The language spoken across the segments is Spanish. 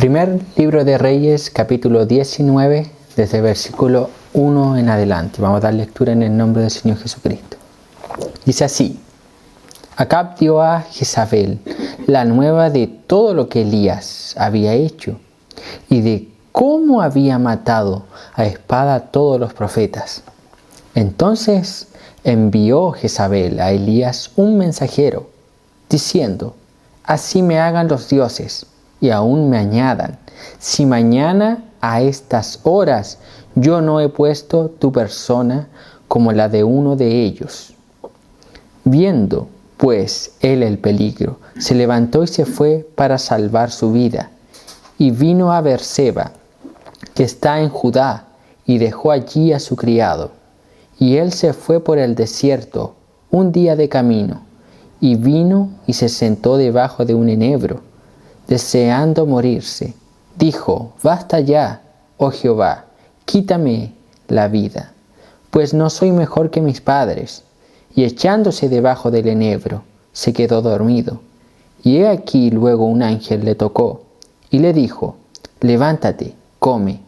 Primer libro de Reyes, capítulo 19, desde el versículo 1 en adelante. Vamos a dar lectura en el nombre del Señor Jesucristo. Dice así: Acab dio a Jezabel la nueva de todo lo que Elías había hecho y de cómo había matado a espada a todos los profetas. Entonces envió Jezabel a Elías un mensajero, diciendo: Así me hagan los dioses, y aún me añadan, si mañana a estas horas yo no he puesto tu persona como la de uno de ellos. Viendo, pues, él el peligro, se levantó y se fue para salvar su vida, y vino a Beerseba, que está en Judá, y dejó allí a su criado. Y él se fue por el desierto un día de camino, y vino y se sentó debajo de un enebro, deseando morirse. Dijo: Basta ya, oh Jehová, quítame la vida, pues no soy mejor que mis padres. Y echándose debajo del enebro, se quedó dormido. Y he aquí luego un ángel le tocó, y le dijo: Levántate, come.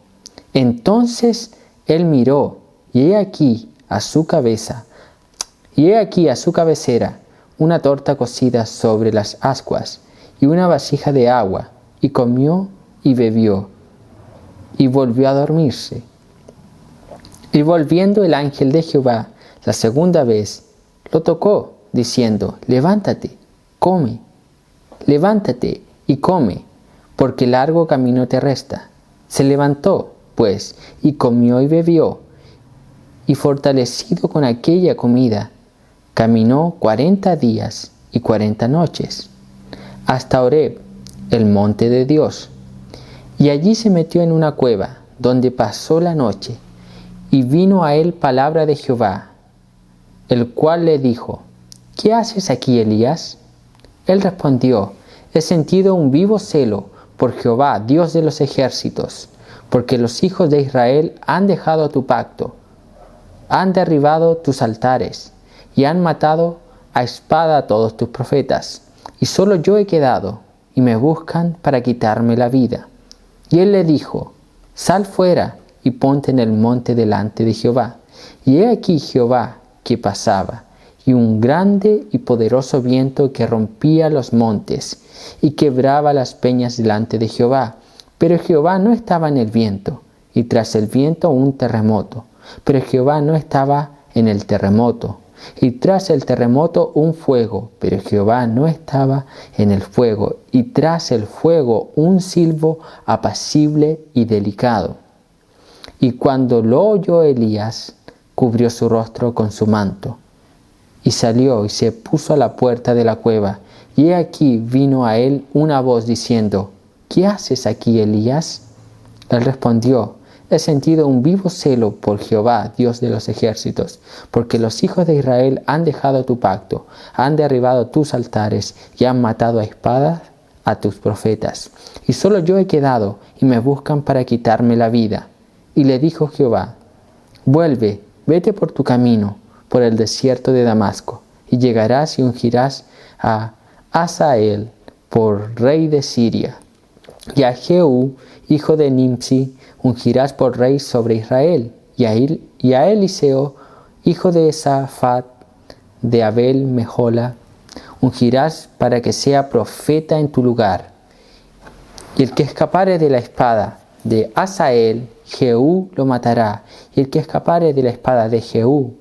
Entonces él miró, y he aquí a su cabecera una torta cocida sobre las ascuas, y una vasija de agua, y comió y bebió, y volvió a dormirse. Y volviendo el ángel de Jehová la segunda vez, lo tocó, diciendo: Levántate, come, levántate y come, porque largo camino te resta. Se levantó, pues, y comió y bebió, y fortalecido con aquella comida, caminó 40 días y 40 noches, hasta Horeb, el monte de Dios. Y allí se metió en una cueva, donde pasó la noche, y vino a él palabra de Jehová, el cual le dijo: ¿Qué haces aquí, Elías? Él respondió: He sentido un vivo celo por Jehová, Dios de los ejércitos, porque los hijos de Israel han dejado tu pacto, han derribado tus altares, y han matado a espada a todos tus profetas. Y solo yo he quedado, y me buscan para quitarme la vida. Y él le dijo: Sal fuera y ponte en el monte delante de Jehová. Y he aquí Jehová que pasaba, y un grande y poderoso viento que rompía los montes, y quebraba las peñas delante de Jehová. Pero Jehová no estaba en el viento, y tras el viento un terremoto. Pero Jehová no estaba en el terremoto, y tras el terremoto un fuego, pero Jehová no estaba en el fuego, y tras el fuego un silbo apacible y delicado. Y cuando lo oyó Elías, cubrió su rostro con su manto, y salió y se puso a la puerta de la cueva. Y he aquí vino a él una voz diciendo: ¿Qué haces aquí, Elías? Él respondió: He sentido un vivo celo por Jehová, Dios de los ejércitos, porque los hijos de Israel han dejado tu pacto, han derribado tus altares y han matado a espada a tus profetas. Y solo yo he quedado, y me buscan para quitarme la vida. Y le dijo Jehová: Vuelve, vete por tu camino, por el desierto de Damasco, y llegarás y ungirás a Hazael por rey de Siria, y a Jehú, hijo de Nimsi, ungirás por rey sobre Israel, y a Eliseo, hijo de Safat, de Abel Mejola, ungirás para que sea profeta en tu lugar. Y el que escapare de la espada de Hazael, Jehú lo matará, y el que escapare de la espada de Jehú,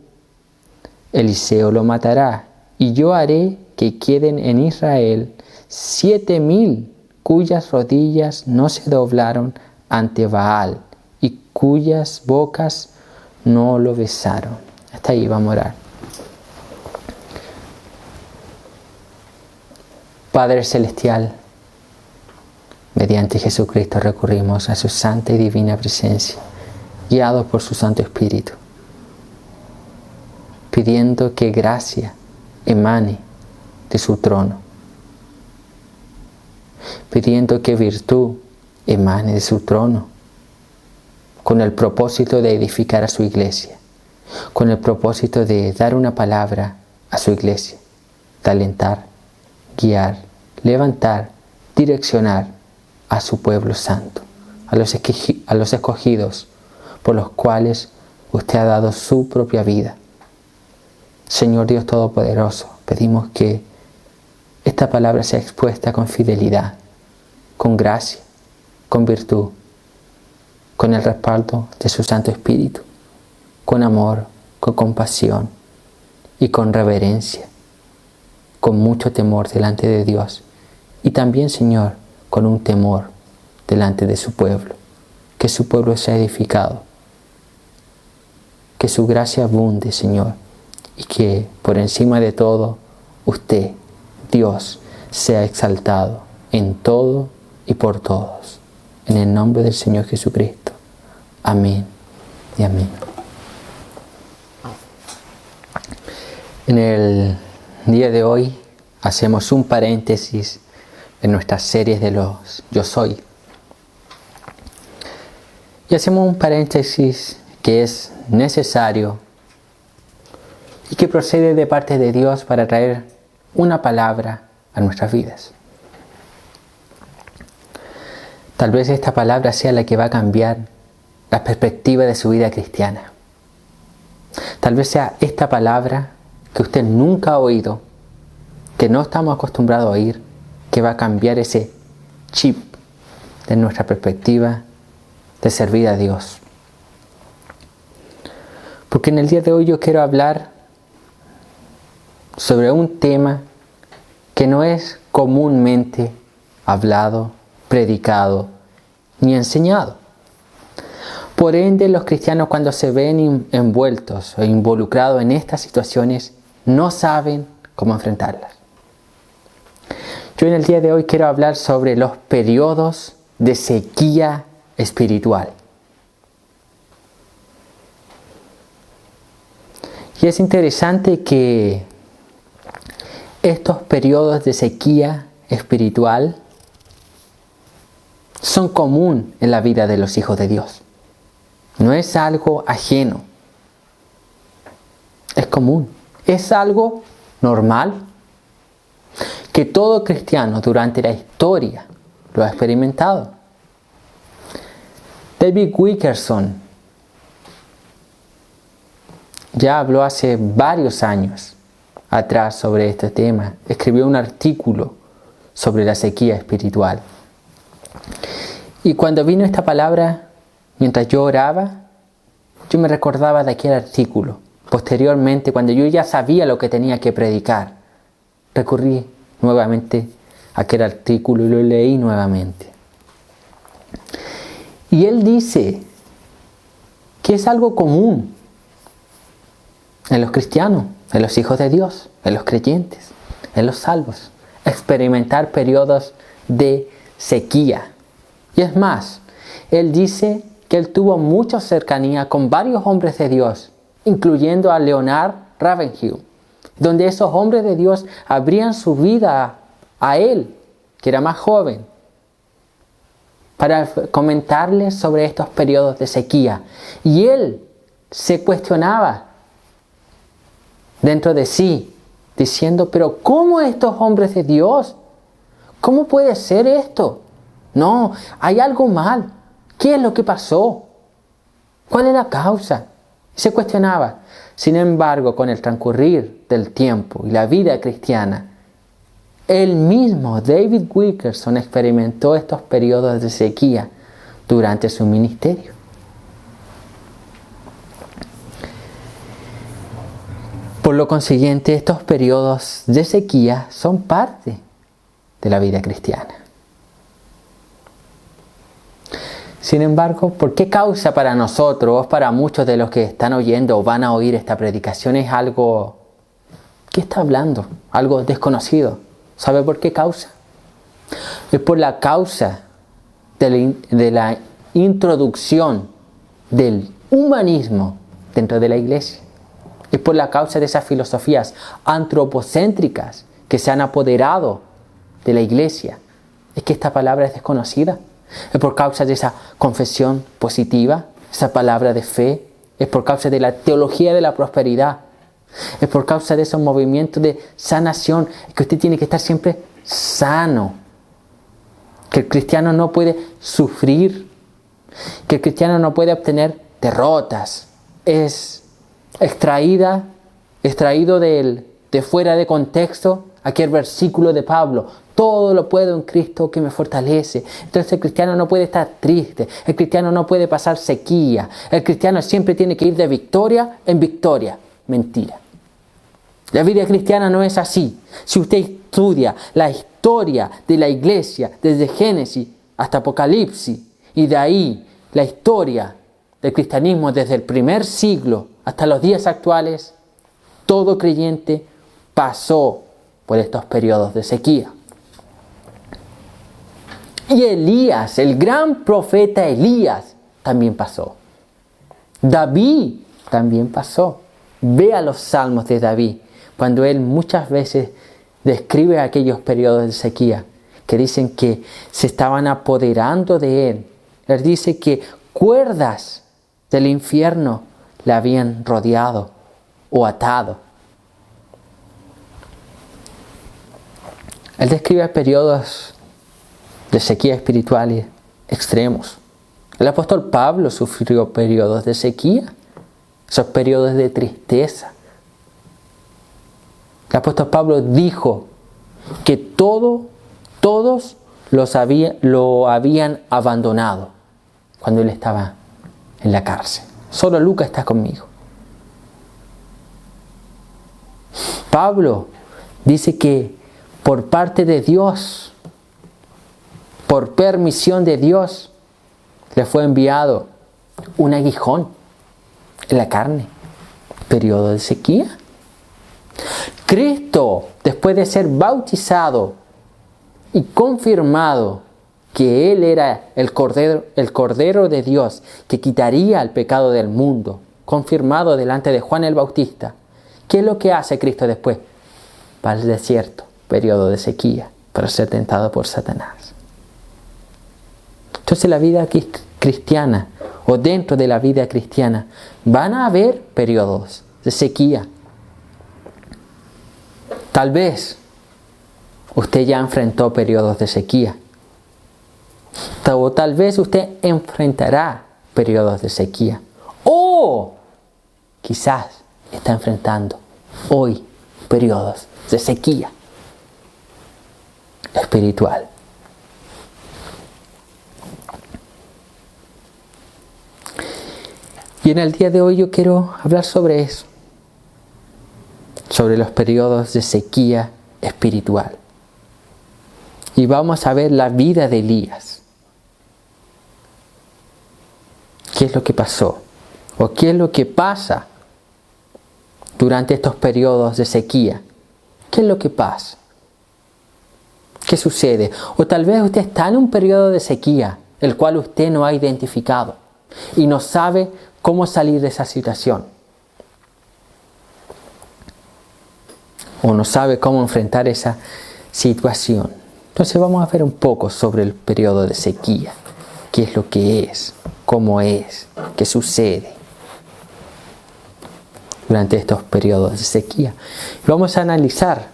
Eliseo lo matará. Y yo haré que queden en Israel 7,000 cuyas rodillas no se doblaron ante Baal, y cuyas bocas no lo besaron. Hasta ahí vamos a orar. Padre Celestial, mediante Jesucristo recurrimos a su santa y divina presencia, guiados por su Santo Espíritu, pidiendo que gracia emane de su trono, pidiendo que virtud emane de su trono, con el propósito de edificar a su iglesia, con el propósito de dar una palabra a su iglesia, de alentar, guiar, levantar, direccionar a su pueblo santo, a los escogidos por los cuales usted ha dado su propia vida. Señor Dios Todopoderoso, pedimos que esta palabra sea expuesta con fidelidad, con gracia, con virtud, con el respaldo de su Santo Espíritu, con amor, con compasión y con reverencia, con mucho temor delante de Dios y también, Señor, con un temor delante de su pueblo, que su pueblo sea edificado, que su gracia abunde, Señor, y que por encima de todo, usted, Dios, sea exaltado en todo y por todos. En el nombre del Señor Jesucristo. Amén y amén. En el día de hoy hacemos un paréntesis en nuestras series de los Yo Soy. Y hacemos un paréntesis que es necesario y que procede de parte de Dios para traer una palabra a nuestras vidas. Tal vez esta palabra sea la que va a cambiar la perspectiva de su vida cristiana. Tal vez sea esta palabra que usted nunca ha oído, que no estamos acostumbrados a oír, que va a cambiar ese chip de nuestra perspectiva de servir a Dios. Porque en el día de hoy yo quiero hablar sobre un tema que no es comúnmente hablado, predicado ni enseñado. Por ende, los cristianos, cuando se ven envueltos o involucrados en estas situaciones, no saben cómo enfrentarlas. Yo en el día de hoy quiero hablar sobre los periodos de sequía espiritual. Y es interesante que estos periodos de sequía espiritual son común en la vida de los hijos de Dios. No es algo ajeno. Es común. Es algo normal que todo cristiano durante la historia lo ha experimentado. David Wilkerson ya habló hace varios años atrás sobre este tema. Escribió un artículo sobre la sequía espiritual. Y cuando vino esta palabra, mientras yo oraba, yo me recordaba de aquel artículo. Posteriormente, cuando yo ya sabía lo que tenía que predicar, recurrí nuevamente a aquel artículo y lo leí nuevamente. Y él dice que es algo común en los cristianos, en los hijos de Dios, en los creyentes, en los salvos, experimentar periodos de sequía. Y es más, él dice que él tuvo mucha cercanía con varios hombres de Dios, incluyendo a Leonard Ravenhill, donde esos hombres de Dios abrían su vida a él, que era más joven, para comentarles sobre estos periodos de sequía. Y él se cuestionaba dentro de sí, diciendo, pero ¿cómo estos hombres de Dios? ¿Cómo puede ser esto? No, hay algo mal. ¿Qué es lo que pasó? ¿Cuál es la causa? Se cuestionaba. Sin embargo, con el transcurrir del tiempo y la vida cristiana, él mismo, David Wilkerson, experimentó estos periodos de sequía durante su ministerio. Por lo consiguiente, estos periodos de sequía son parte de la vida cristiana. Sin embargo, ¿por qué causa para nosotros, para muchos de los que están oyendo o van a oír esta predicación, es algo que está hablando, algo desconocido? ¿Sabe por qué causa? Es por la causa de la introducción del humanismo dentro de la iglesia. Es por la causa de esas filosofías antropocéntricas que se han apoderado de la iglesia. Es que esta palabra es desconocida. Es por causa de esa confesión positiva, esa palabra de fe. Es por causa de la teología de la prosperidad. Es por causa de esos movimientos de sanación, que usted tiene que estar siempre sano. que el cristiano no puede sufrir, que el cristiano no puede obtener derrotas. Es extraído de fuera de contexto aquel versículo de Pablo: todo lo puedo en Cristo que me fortalece. Entonces el cristiano no puede estar triste, el cristiano no puede pasar sequía, el cristiano siempre tiene que ir de victoria en victoria. Mentira. La vida cristiana no es así. Si usted estudia la historia de la iglesia desde Génesis hasta Apocalipsis, y de ahí la historia del cristianismo desde el primer siglo hasta los días actuales, todo creyente pasó por estos periodos de sequía. Y Elías, el gran profeta Elías, también pasó. David también pasó. Vea los salmos de David, cuando él muchas veces describe aquellos periodos de sequía, que dicen que se estaban apoderando de él. Él dice que cuerdas del infierno le habían rodeado o atado. Él describe periodos de sequía espirituales extremos. El apóstol Pablo sufrió periodos de sequía, esos periodos de tristeza. El apóstol Pablo dijo que todos lo habían abandonado cuando él estaba en la cárcel. Solo Lucas está conmigo. Pablo dice que por parte de Dios, por permisión de Dios, le fue enviado un aguijón en la carne. Periodo de sequía. Cristo, después de ser bautizado y confirmado que Él era el Cordero de Dios que quitaría el pecado del mundo, confirmado delante de Juan el Bautista, ¿qué es lo que hace Cristo después? Va al desierto, periodo de sequía, para ser tentado por Satanás. Entonces la vida cristiana, o dentro de la vida cristiana, van a haber periodos de sequía. Tal vez usted ya enfrentó periodos de sequía. O tal vez usted enfrentará periodos de sequía. O quizás está enfrentando hoy periodos de sequía espiritual. Y en el día de hoy yo quiero hablar sobre eso, sobre los periodos de sequía espiritual. Y vamos a ver la vida de Elías. ¿Qué es lo que pasó? ¿O qué es lo que pasa durante estos periodos de sequía? ¿Qué es lo que pasa? ¿Qué sucede? O tal vez usted está en un periodo de sequía, el cual usted no ha identificado y no sabe cómo salir de esa situación. O no sabe cómo enfrentar esa situación. Entonces vamos a ver un poco sobre el periodo de sequía. ¿Qué es lo que es? ¿Cómo es? ¿Qué sucede durante estos periodos de sequía? Vamos a analizar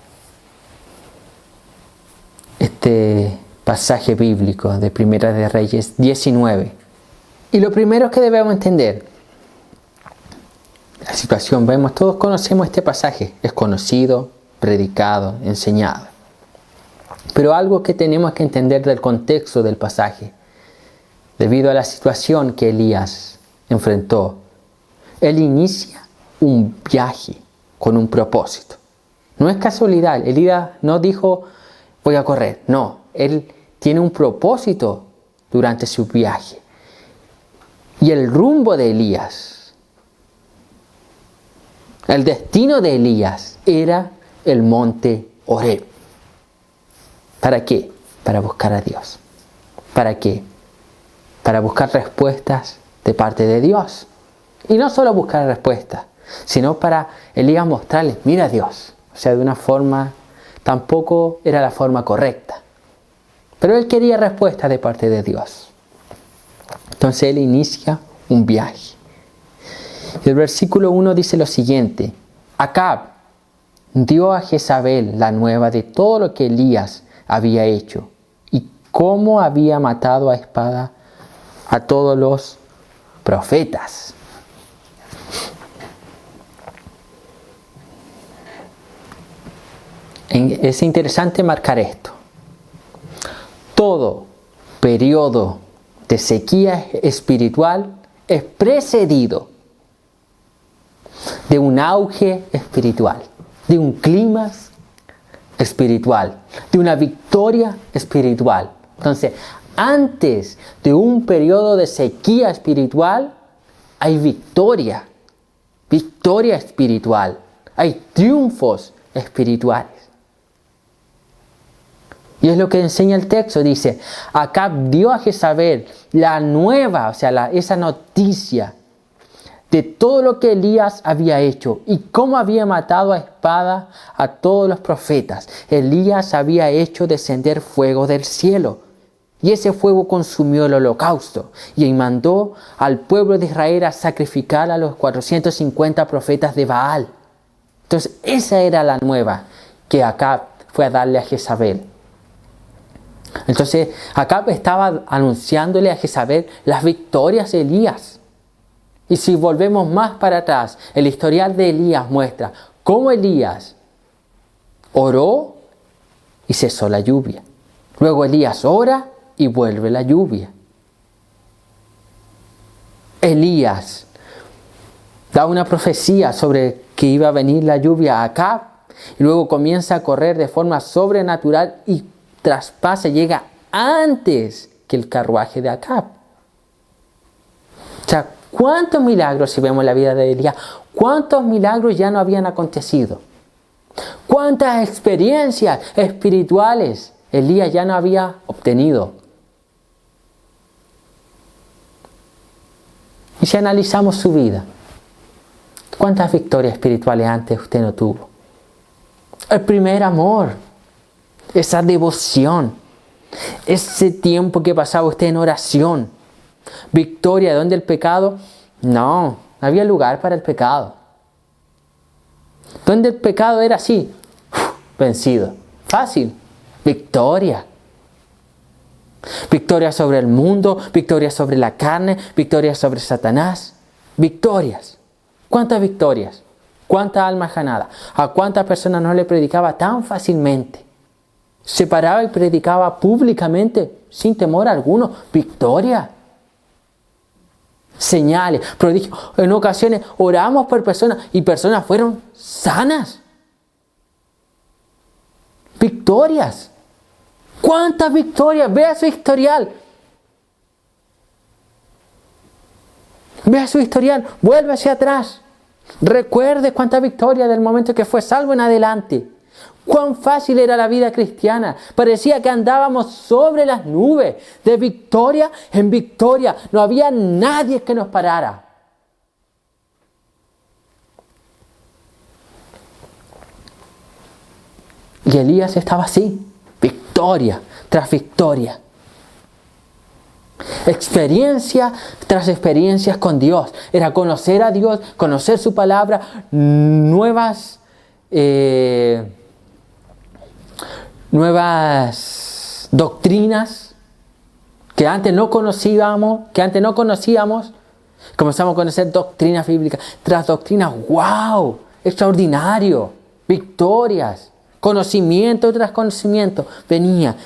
este pasaje bíblico de Primera de Reyes 19. Y lo primero que debemos entender, la situación, todos conocemos este pasaje, es conocido, predicado, enseñado. Pero algo que tenemos que entender del contexto del pasaje, debido a la situación que Elías enfrentó, él inicia un viaje con un propósito. No es casualidad, Elías no dijo voy a correr, no, él tiene un propósito durante su viaje. Y el rumbo de Elías, el destino de Elías era el monte Horeb. ¿Para qué? Para buscar a Dios. ¿Para qué? Para buscar respuestas de parte de Dios. Y no solo buscar respuestas, sino para Elías mostrarles, mira a Dios. O sea, de una forma, tampoco era la forma correcta. Pero él quería respuestas de parte de Dios. Entonces él inicia un viaje. El versículo 1 dice lo siguiente: Acab dio a Jezabel la nueva de todo lo que Elías había hecho y cómo había matado a espada a todos los profetas. Es interesante marcar esto. Todo periodo de sequía espiritual es precedido de un auge espiritual, de un clima espiritual, de una victoria espiritual. Entonces, antes de un periodo de sequía espiritual, hay victoria espiritual, hay triunfos espirituales. Y es lo que enseña el texto, dice, Acab dio a Jezabel la nueva, o sea, esa noticia de todo lo que Elías había hecho y cómo había matado a espada a todos los profetas. Elías había hecho descender fuego del cielo y ese fuego consumió el holocausto y mandó al pueblo de Israel a sacrificar a los 450 profetas de Baal. Entonces esa era la nueva que Acab fue a darle a Jezabel. Entonces Acab estaba anunciándole a Jezabel las victorias de Elías. Y si volvemos más para atrás, el historial de Elías muestra cómo Elías oró y cesó la lluvia. Luego Elías ora y vuelve la lluvia. Elías da una profecía sobre que iba a venir la lluvia a Acab y luego comienza a correr de forma sobrenatural y traspasa, llega antes que el carruaje de Acab. O sea, ¿cuántos milagros, si vemos la vida de Elías, cuántos milagros ya no habían acontecido? ¿Cuántas experiencias espirituales Elías ya no había obtenido? Y si analizamos su vida, ¿cuántas victorias espirituales antes usted no tuvo? El primer amor, esa devoción, ese tiempo que pasaba usted en oración. Victoria, ¿dónde el pecado? No había lugar para el pecado. Donde el pecado era así, vencido. Fácil. Victoria. Victoria sobre el mundo, victoria sobre la carne, victoria sobre Satanás. Victorias. ¿Cuántas victorias? ¿Cuántas almas ganadas? ¿A cuántas personas no le predicaba tan fácilmente? Se paraba y predicaba públicamente, sin temor alguno. Victoria. Señales, prodigios. En ocasiones oramos por personas y personas fueron sanas. Victorias. ¿Cuántas victorias? Vea su historial. Vea su historial. Vuelve hacia atrás. Recuerde cuántas victorias del momento que fue salvo en adelante. Cuán fácil era la vida cristiana. Parecía que andábamos sobre las nubes, de victoria en victoria. No había nadie que nos parara. Y Elías estaba así, victoria tras victoria. Experiencia tras experiencias con Dios. Era conocer a Dios, conocer su palabra, nuevas doctrinas que antes no conocíamos, comenzamos a conocer doctrinas bíblicas tras doctrinas, ¡wow! Extraordinario, victorias, conocimiento tras conocimiento, venía,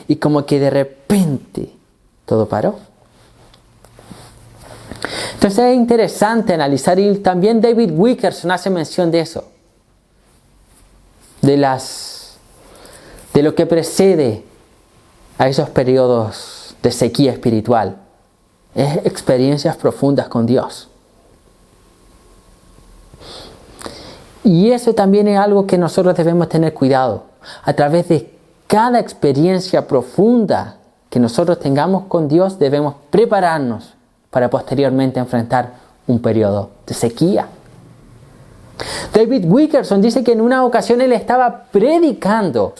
y como que de repente todo paró. Entonces es interesante analizar, y también David Wilkerson hace mención de eso, de lo que precede a esos periodos de sequía espiritual. Es experiencias profundas con Dios. Y eso también es algo que nosotros debemos tener cuidado. A través de cada experiencia profunda que nosotros tengamos con Dios, debemos prepararnos para posteriormente enfrentar un periodo de sequía. David Wilkerson dice que en una ocasión él estaba predicando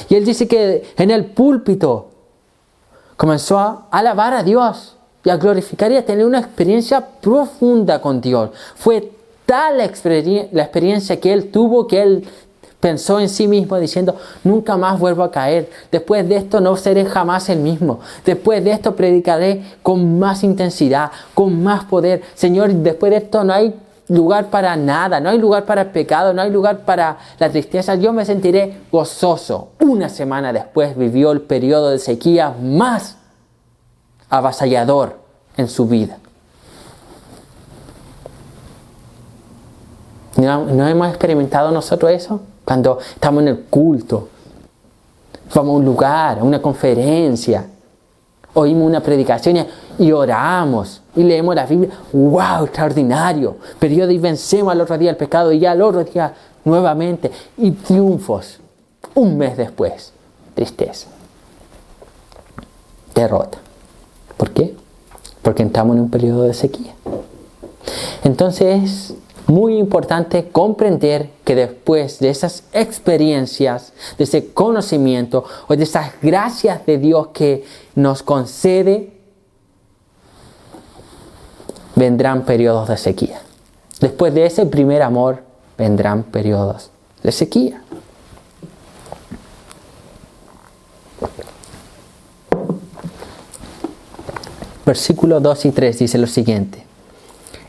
y él dice que en el púlpito comenzó a alabar a Dios y a glorificar y a tener una experiencia profunda con Dios. Fue tal la experiencia que él tuvo que él Pensó en sí mismo diciendo, nunca más vuelvo a caer. Después de esto no seré jamás el mismo. Después de esto predicaré con más intensidad, con más poder. Señor, después de esto no hay lugar para nada, no hay lugar para el pecado, no hay lugar para la tristeza. Yo me sentiré gozoso. Una semana después vivió el periodo de sequía más avasallador en su vida. ¿No hemos experimentado nosotros eso? Cuando estamos en el culto, vamos a un lugar, a una conferencia, oímos una predicación y oramos y leemos la Biblia. ¡Wow! Extraordinario. Periodo y vencemos al otro día el pecado y ya al otro día nuevamente. Y triunfos. Un mes después, tristeza. Derrota. ¿Por qué? Porque entramos en un periodo de sequía. Entonces, muy importante comprender que después de esas experiencias, de ese conocimiento o de esas gracias de Dios que nos concede, vendrán periodos de sequía. Después de ese primer amor, vendrán periodos de sequía. Versículos 2 y 3 dice lo siguiente.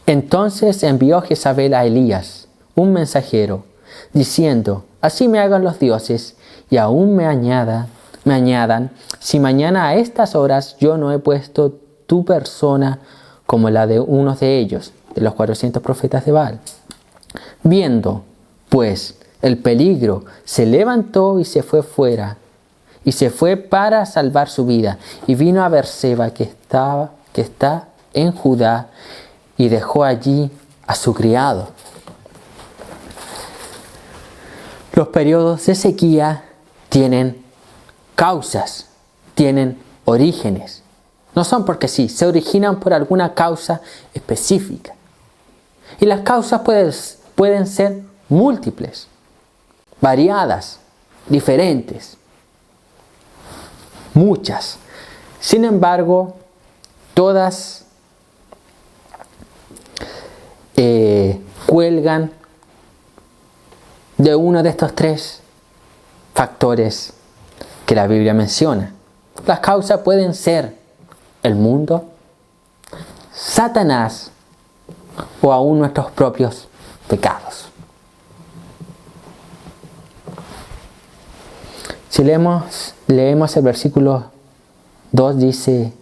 Entonces envió Jezabel a Elías, un mensajero, diciendo, así me hagan los dioses, y aún me añadan, si mañana a estas horas yo no he puesto tu persona como la de unos de ellos, de los 400 profetas de Baal. Viendo, pues, el peligro, se levantó y se fue fuera, y se fue para salvar su vida, y vino a Beerseba, que está en Judá, y dejó allí a su criado. Los periodos de sequía tienen causas, tienen orígenes. No son porque sí, se originan por alguna causa específica. Y las causas pueden ser múltiples, variadas, diferentes, muchas. Sin embargo, todas cuelgan de uno de estos tres factores que la Biblia menciona. Las causas pueden ser el mundo, Satanás o aún nuestros propios pecados. Si leemos el versículo 2 dice,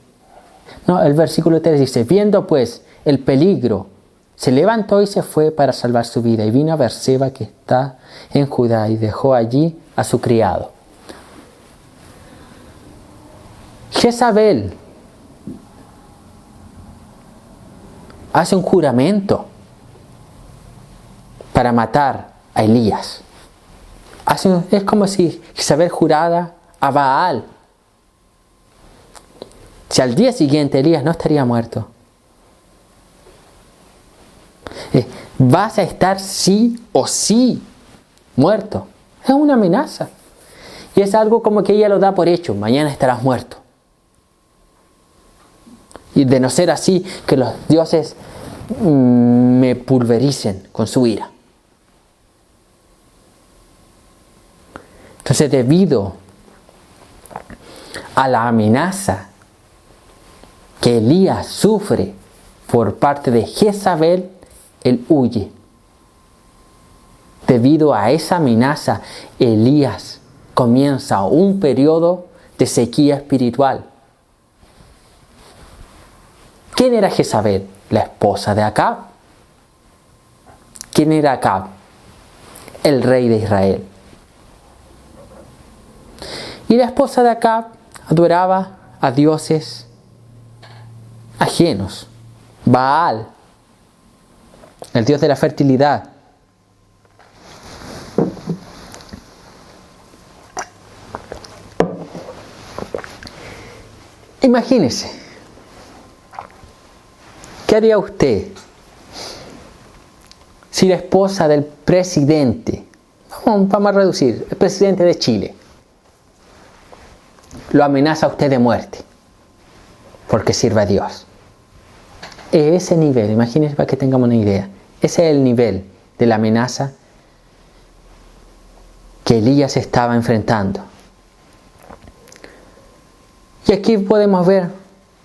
el versículo 3 dice, viendo pues el peligro, se levantó y se fue para salvar su vida, y vino a Beerseba, que está en Judá, y dejó allí a su criado. Jezabel hace un juramento para matar a Elías. Es como si Jezabel jurara a Baal. Si al día siguiente Elías no estaría muerto, vas a estar sí o sí muerto. Es una amenaza. Y es algo como que ella lo da por hecho. Mañana estarás muerto. Y de no ser así, que los dioses me pulvericen con su ira. Entonces, debido a la amenaza que Elías sufre por parte de Jezabel, él huye. Debido a esa amenaza, Elías comienza un periodo de sequía espiritual. ¿Quién era Jezabel? La esposa de Acab. ¿Quién era Acab? El rey de Israel. Y la esposa de Acab adoraba a dioses ajenos. Baal, el dios de la fertilidad. Imagínese, ¿qué haría usted si la esposa del presidente, vamos a reducir, el presidente de Chile, lo amenaza a usted de muerte porque sirve a Dios? Ese nivel, imagínense para que tengamos una idea, ese es el nivel de la amenaza que Elías estaba enfrentando. Y aquí podemos ver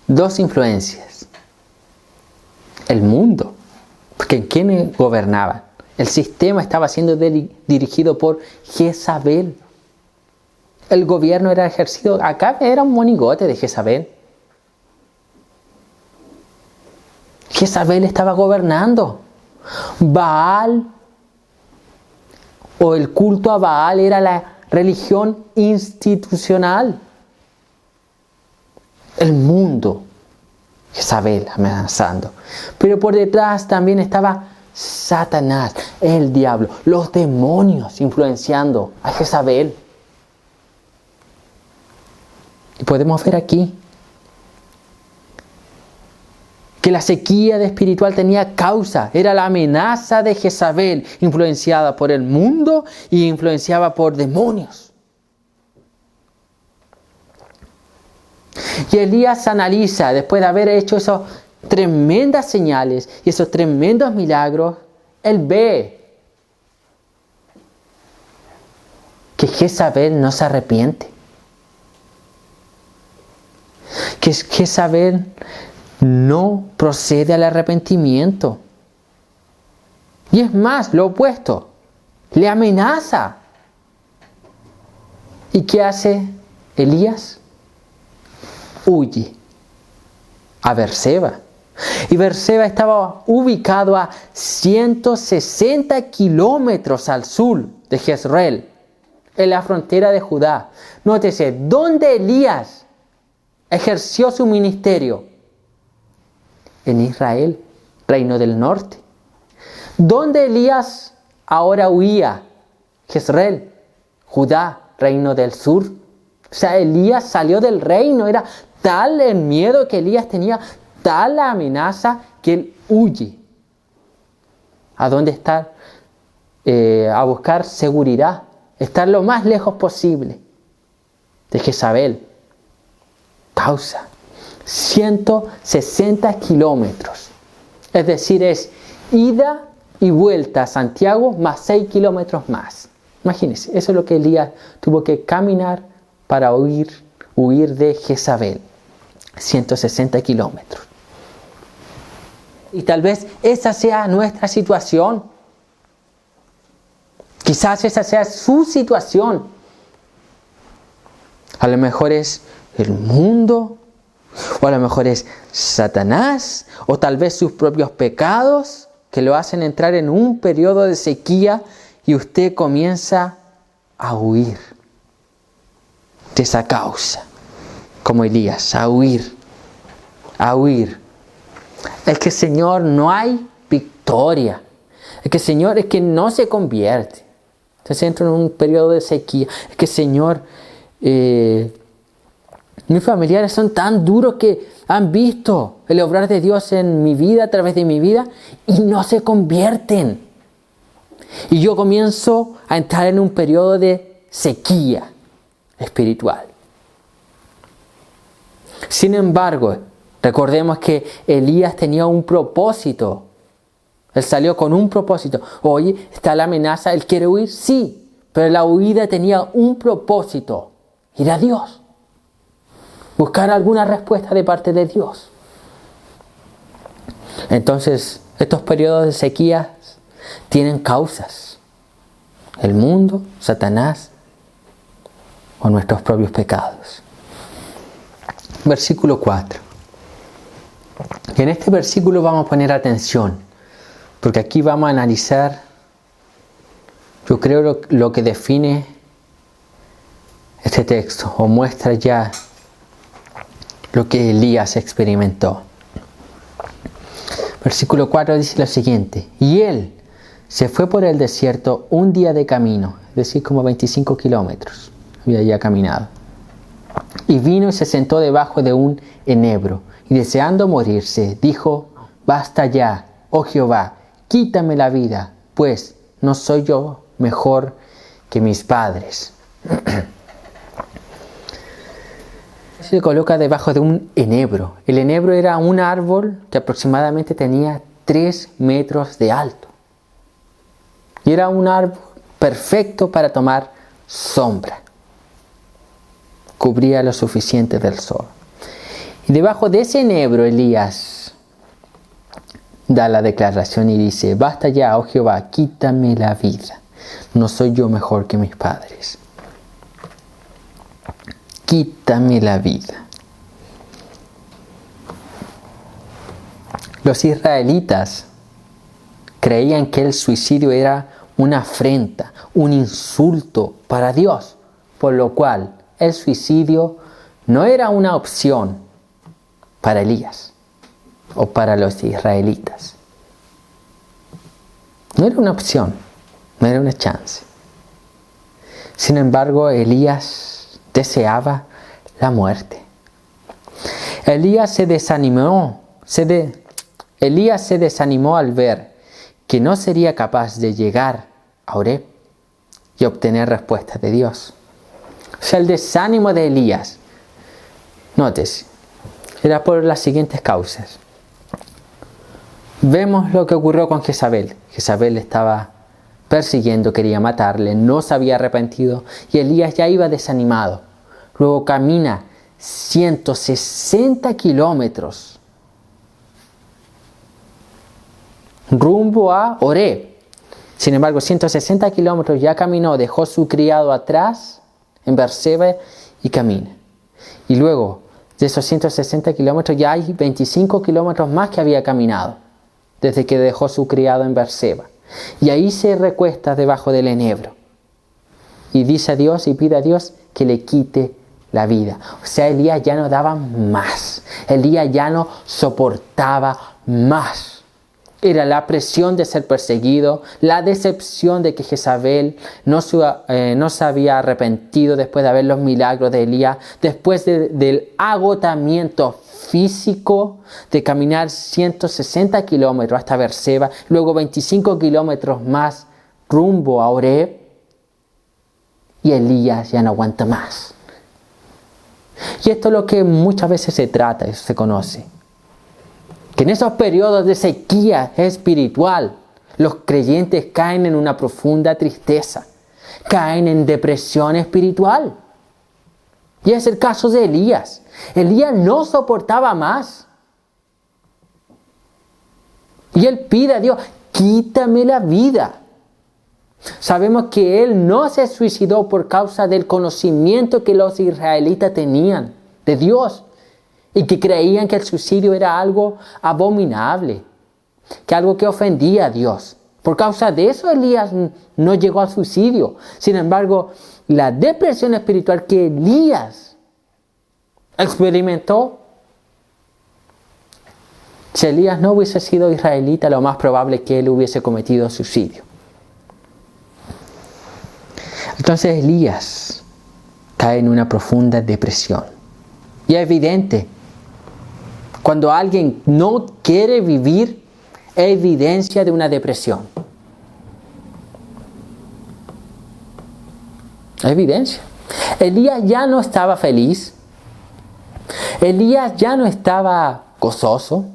dos influencias. El mundo, porque ¿quiénes gobernaban? El sistema estaba siendo dirigido por Jezabel. El gobierno era ejercido, acá era un monigote de Jezabel. Jezabel estaba gobernando. Baal, o el culto a Baal, era la religión institucional. El mundo, Jezabel amenazando. Pero por detrás también estaba Satanás, el diablo, los demonios influenciando a Jezabel. Y podemos ver aquí que la sequía espiritual tenía causa. Era la amenaza de Jezabel, influenciada por el mundo y influenciada por demonios. Y Elías analiza, después de haber hecho esas tremendas señales y esos tremendos milagros, él ve que Jezabel no se arrepiente. Que Jezabel no procede al arrepentimiento. Y es más, lo opuesto, le amenaza. ¿Y qué hace Elías? Huye a Beerseba. Y Beerseba estaba ubicado a 160 kilómetros al sur de Jezreel, en la frontera de Judá. Nótese, ¿dónde Elías ejerció su ministerio? En Israel, reino del norte. ¿Dónde Elías ahora huía? Jezreel, Judá, reino del sur. O sea, Elías salió del reino. Era tal el miedo que Elías tenía, tal la amenaza, que él huye. ¿A dónde está? A buscar seguridad. Estar lo más lejos posible de Jezabel. Causa 160 kilómetros. Es decir, es ida y vuelta a Santiago más 6 kilómetros más. Imagínense, eso es lo que Elías tuvo que caminar para huir de Jezabel. 160 kilómetros. Y tal vez esa sea nuestra situación. Quizás esa sea su situación. A lo mejor es el mundo, o a lo mejor es Satanás, o tal vez sus propios pecados que lo hacen entrar en un periodo de sequía y usted comienza a huir de esa causa, como Elías, a huir. Es que Señor, no hay victoria. Es que Señor, es que no se convierte. Entonces entra en un periodo de sequía. Es que Señor, mis familiares son tan duros que han visto el obrar de Dios en mi vida, a través de mi vida, y no se convierten. Y yo comienzo a entrar en un periodo de sequía espiritual. Sin embargo, recordemos que Elías tenía un propósito. Él salió con un propósito. Oye, está la amenaza, él quiere huir, sí, pero la huida tenía un propósito: ir a Dios. Buscar alguna respuesta de parte de Dios. Entonces, estos periodos de sequía tienen causas. El mundo, Satanás o nuestros propios pecados. Versículo 4. Y en este versículo vamos a poner atención, porque aquí vamos a analizar, yo creo, lo que define este texto, o muestra ya lo que Elías experimentó. Versículo 4 dice lo siguiente: y él se fue por el desierto un día de camino, es decir, como 25 kilómetros había ya caminado. Y vino y se sentó debajo de un enebro, y deseando morirse, dijo: basta ya, oh Jehová, quítame la vida, pues no soy yo mejor que mis padres. Se coloca debajo de un enebro. El enebro era un árbol que aproximadamente tenía 3 metros de alto. Y era un árbol perfecto para tomar sombra. Cubría lo suficiente del sol. Y debajo de ese enebro Elías da la declaración y dice: basta ya, oh Jehová, quítame la vida. No soy yo mejor que mis padres. Quítame la vida. Los israelitas creían que el suicidio era una afrenta, un insulto para Dios, por lo cual el suicidio no era una opción para Elías o para los israelitas. No era una opción, no era una chance. Sin embargo, Elías deseaba la muerte. Elías se desanimó al ver que no sería capaz de llegar a Horeb y obtener respuesta de Dios. O sea, el desánimo de Elías, nótese, era por las siguientes causas. Vemos lo que ocurrió con Jezabel. Jezabel estaba persiguiendo, quería matarle, no se había arrepentido y Elías ya iba desanimado. Luego camina 160 kilómetros rumbo a Horeb. Sin embargo, 160 kilómetros ya caminó, dejó su criado atrás en Berseba y camina. Y luego de esos 160 kilómetros ya hay 25 kilómetros más que había caminado desde que dejó su criado en Berseba. Y ahí se recuesta debajo del enebro y dice a Dios y pide a Dios que le quite la vida. O sea, Elías ya no daba más. Elías ya no soportaba más. Era la presión de ser perseguido, la decepción de que Jezabel no se había arrepentido después de ver los milagros de Elías, después del agotamiento físico de caminar 160 kilómetros hasta Berseba, luego 25 kilómetros más rumbo a Horeb, y Elías ya no aguanta más. Y esto es lo que muchas veces se trata, eso se conoce. Que en esos periodos de sequía espiritual, los creyentes caen en una profunda tristeza, caen en depresión espiritual. Y es el caso de Elías. Elías no soportaba más. Y él pide a Dios: quítame la vida. Sabemos que él no se suicidó por causa del conocimiento que los israelitas tenían de Dios. Y que creían que el suicidio era algo abominable, que algo que ofendía a Dios. Por causa de eso Elías no llegó al suicidio. Sin embargo, la depresión espiritual que Elías experimentó, si Elías no hubiese sido israelita, lo más probable es que él hubiese cometido suicidio. Entonces Elías cae en una profunda depresión. Y es evidente, cuando alguien no quiere vivir, es evidencia de una depresión. Es evidencia. Elías ya no estaba feliz. Elías ya no estaba gozoso.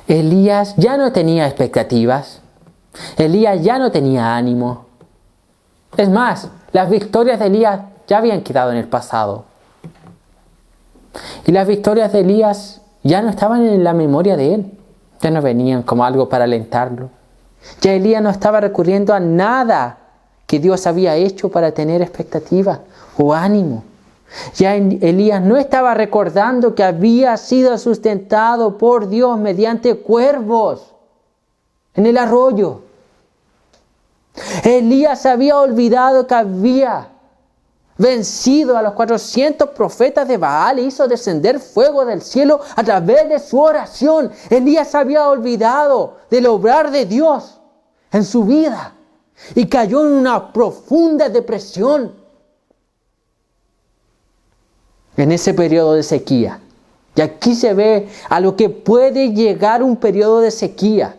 Elías ya no tenía expectativas. Elías ya no tenía ánimo. Es más, las victorias de Elías ya habían quedado en el pasado. Y las victorias de Elías ya no estaban en la memoria de él. Ya no venían como algo para alentarlo. Ya Elías no estaba recurriendo a nada que Dios había hecho para tener expectativa o ánimo. Ya Elías no estaba recordando que había sido sustentado por Dios mediante cuervos en el arroyo. Elías se había olvidado que había vencido a los 400 profetas de Baal e hizo descender fuego del cielo a través de su oración. Elías se había olvidado del obrar de Dios en su vida y cayó en una profunda depresión en ese periodo de sequía. Y aquí se ve a lo que puede llegar un periodo de sequía.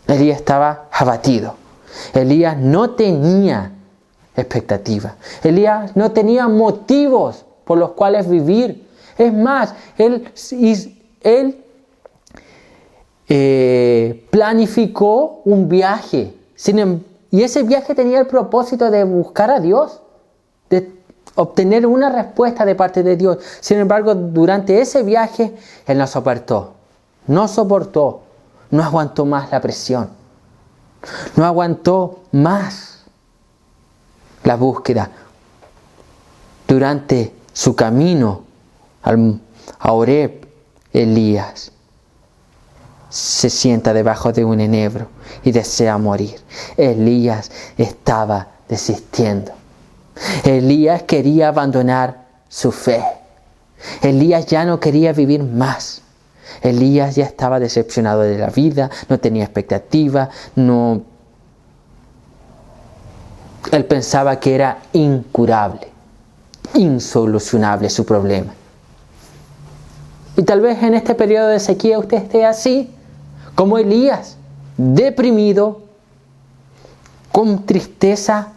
Elías estaba abatido. Elías no tenía expectativa. Elías no tenía motivos por los cuales vivir. Es más, él planificó un viaje Y ese viaje tenía el propósito de buscar a Dios, de obtener una respuesta de parte de Dios. Sin embargo, durante ese viaje, él no soportó, no aguantó más la presión, no aguantó más la búsqueda. Durante su camino a Horeb, Elías se sienta debajo de un enebro y desea morir. Elías estaba desistiendo. Elías quería abandonar su fe. Elías ya no quería vivir más. Elías ya estaba decepcionado de la vida, no tenía expectativa, él pensaba que era incurable, insolucionable su problema. Y tal vez en este periodo de sequía usted esté así, como Elías, deprimido, con tristeza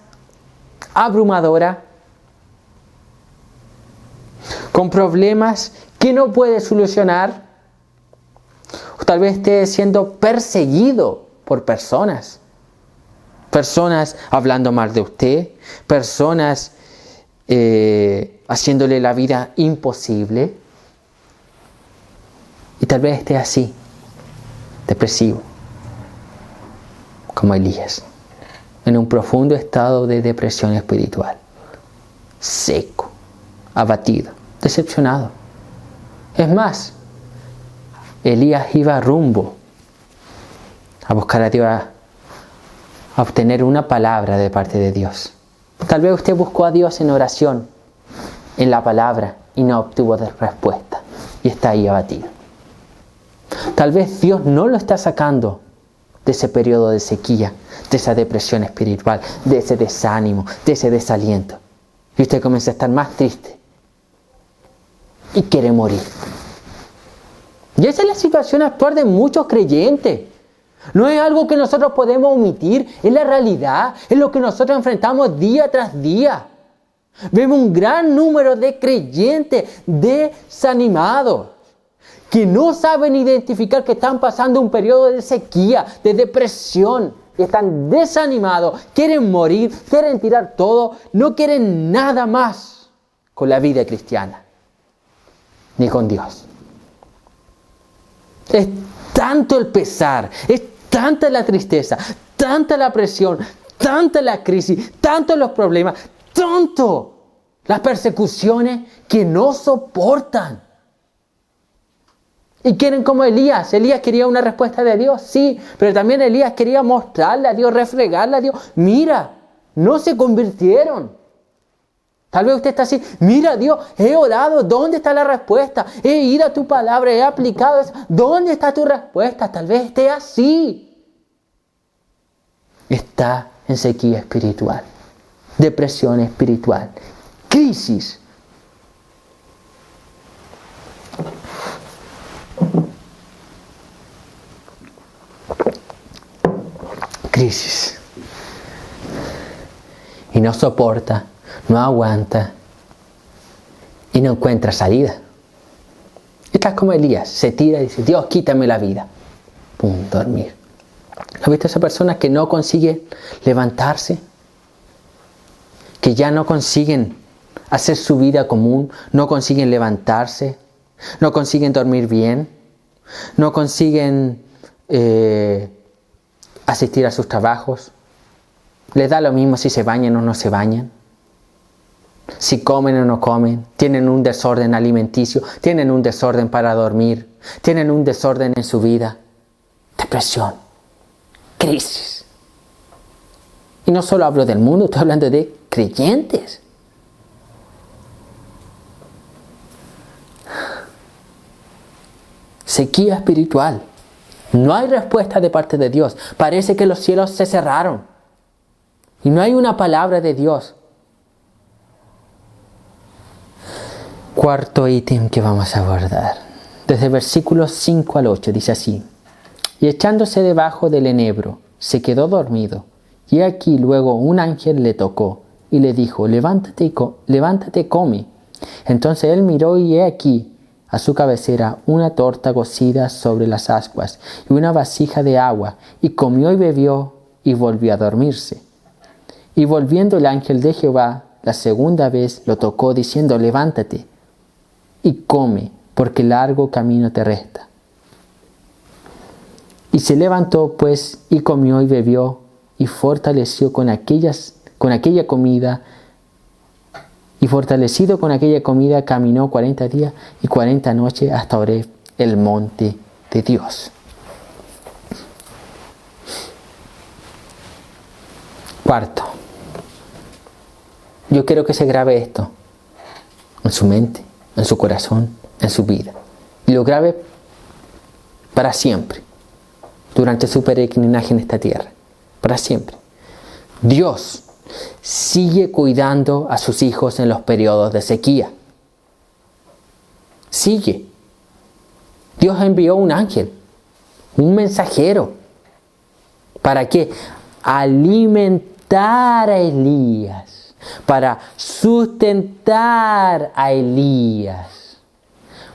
abrumadora, con problemas que no puede solucionar. O tal vez esté siendo perseguido por personas hablando mal de usted, personas haciéndole la vida imposible. Y tal vez esté así, depresivo, como Elías, en un profundo estado de depresión espiritual, seco, abatido, decepcionado. Es más, Elías iba rumbo a buscar a Dios, a obtener una palabra de parte de Dios. Tal vez usted buscó a Dios en oración, en la palabra, y no obtuvo respuesta, y está ahí abatido. Tal vez Dios no lo está sacando de ese periodo de sequía, de esa depresión espiritual, de ese desánimo, de ese desaliento. Y usted comienza a estar más triste y quiere morir. Y esa es la situación actual de muchos creyentes. No es algo que nosotros podemos omitir, es la realidad, es lo que nosotros enfrentamos día tras día. Vemos un gran número de creyentes desanimados, que no saben identificar que están pasando un periodo de sequía, de depresión, y están desanimados, quieren morir, quieren tirar todo, no quieren nada más con la vida cristiana, ni con Dios. Es tanto el pesar, es tanta la tristeza, tanta la presión, tanta la crisis, tantos los problemas, tanto las persecuciones que no soportan. Y quieren como Elías. Elías quería una respuesta de Dios, sí, pero también Elías quería mostrarle a Dios, refregarle a Dios. Mira, no se convirtieron. Tal vez usted está así, mira Dios, he orado, ¿dónde está la respuesta? He ido a tu palabra, he aplicado eso, ¿dónde está tu respuesta? Tal vez esté así. Está en sequía espiritual, depresión espiritual, crisis. Crisis. Y no soporta, no aguanta y no encuentra salida. Estás como Elías, se tira y dice, Dios, quítame la vida. Pum, dormir. ¿Has visto a esa persona que no consigue levantarse? Que ya no consiguen hacer su vida común, no consiguen levantarse, no consiguen dormir bien, no consiguen asistir a sus trabajos. Les da lo mismo si se bañan o no se bañan, si comen o no comen, tienen un desorden alimenticio, tienen un desorden para dormir, tienen un desorden en su vida, depresión, crisis. Y no solo hablo del mundo, estoy hablando de creyentes. Sequía espiritual. No hay respuesta de parte de Dios. Parece que los cielos se cerraron. Y no hay una palabra de Dios. Cuarto ítem que vamos a abordar. Desde versículos 5 al 8 dice así. Y echándose debajo del enebro, se quedó dormido. Y aquí luego un ángel le tocó y le dijo, levántate, come. Entonces él miró y he aquí, a su cabecera, una torta cocida sobre las ascuas y una vasija de agua, y comió y bebió y volvió a dormirse. Y volviendo el ángel de Jehová la segunda vez lo tocó, diciendo: levántate y come, porque largo camino te resta. Y se levantó pues y comió y bebió y fortaleció con aquella comida. Y fortalecido con aquella comida caminó 40 días y 40 noches hasta Horeb, el monte de Dios. Cuarto, yo quiero que se grabe esto en su mente, en su corazón, en su vida. Y lo grabe para siempre, durante su peregrinaje en esta tierra. Para siempre. Dios sigue cuidando a sus hijos en los periodos de sequía. Sigue. Dios envió un ángel, un mensajero. ¿Para qué? Alimentar a Elías, para sustentar a Elías,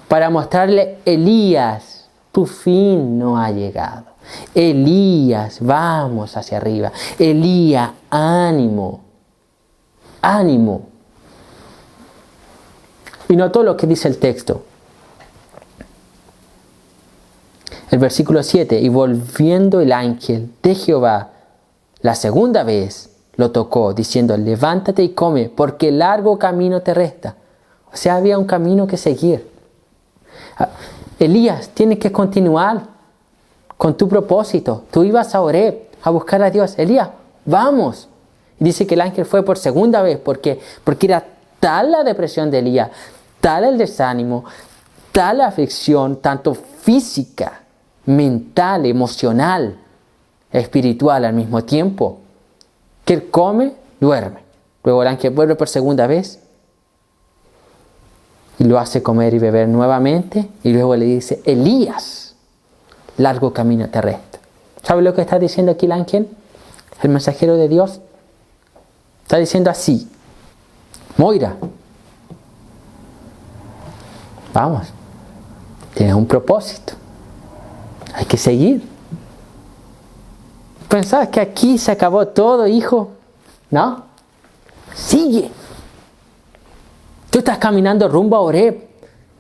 para mostrarle: Elías, tu fin no ha llegado. Elías, vamos hacia arriba. Elías, ánimo, ánimo. Y notó lo que dice el texto. El versículo 7, y volviendo el ángel de Jehová la segunda vez lo tocó, diciendo: levántate y come, porque largo camino te resta. O sea, había un camino que seguir. Elías, tienes que continuar con tu propósito. Tú ibas a Horeb a buscar a Dios. Elías, vamos. Y dice que el ángel fue por segunda vez porque era tal la depresión de Elías, tal el desánimo, tal la aflicción, tanto física, mental, emocional, espiritual al mismo tiempo, que él come, duerme. Luego el ángel vuelve por segunda vez y lo hace comer y beber nuevamente, y luego le dice: Elías, largo camino te resta. ¿Sabe lo que está diciendo aquí el ángel? El mensajero de Dios está diciendo así: Moira, vamos, tienes un propósito, hay que seguir. ¿Pensabas que aquí se acabó todo, hijo? No, sigue. Tú estás caminando rumbo a Horeb.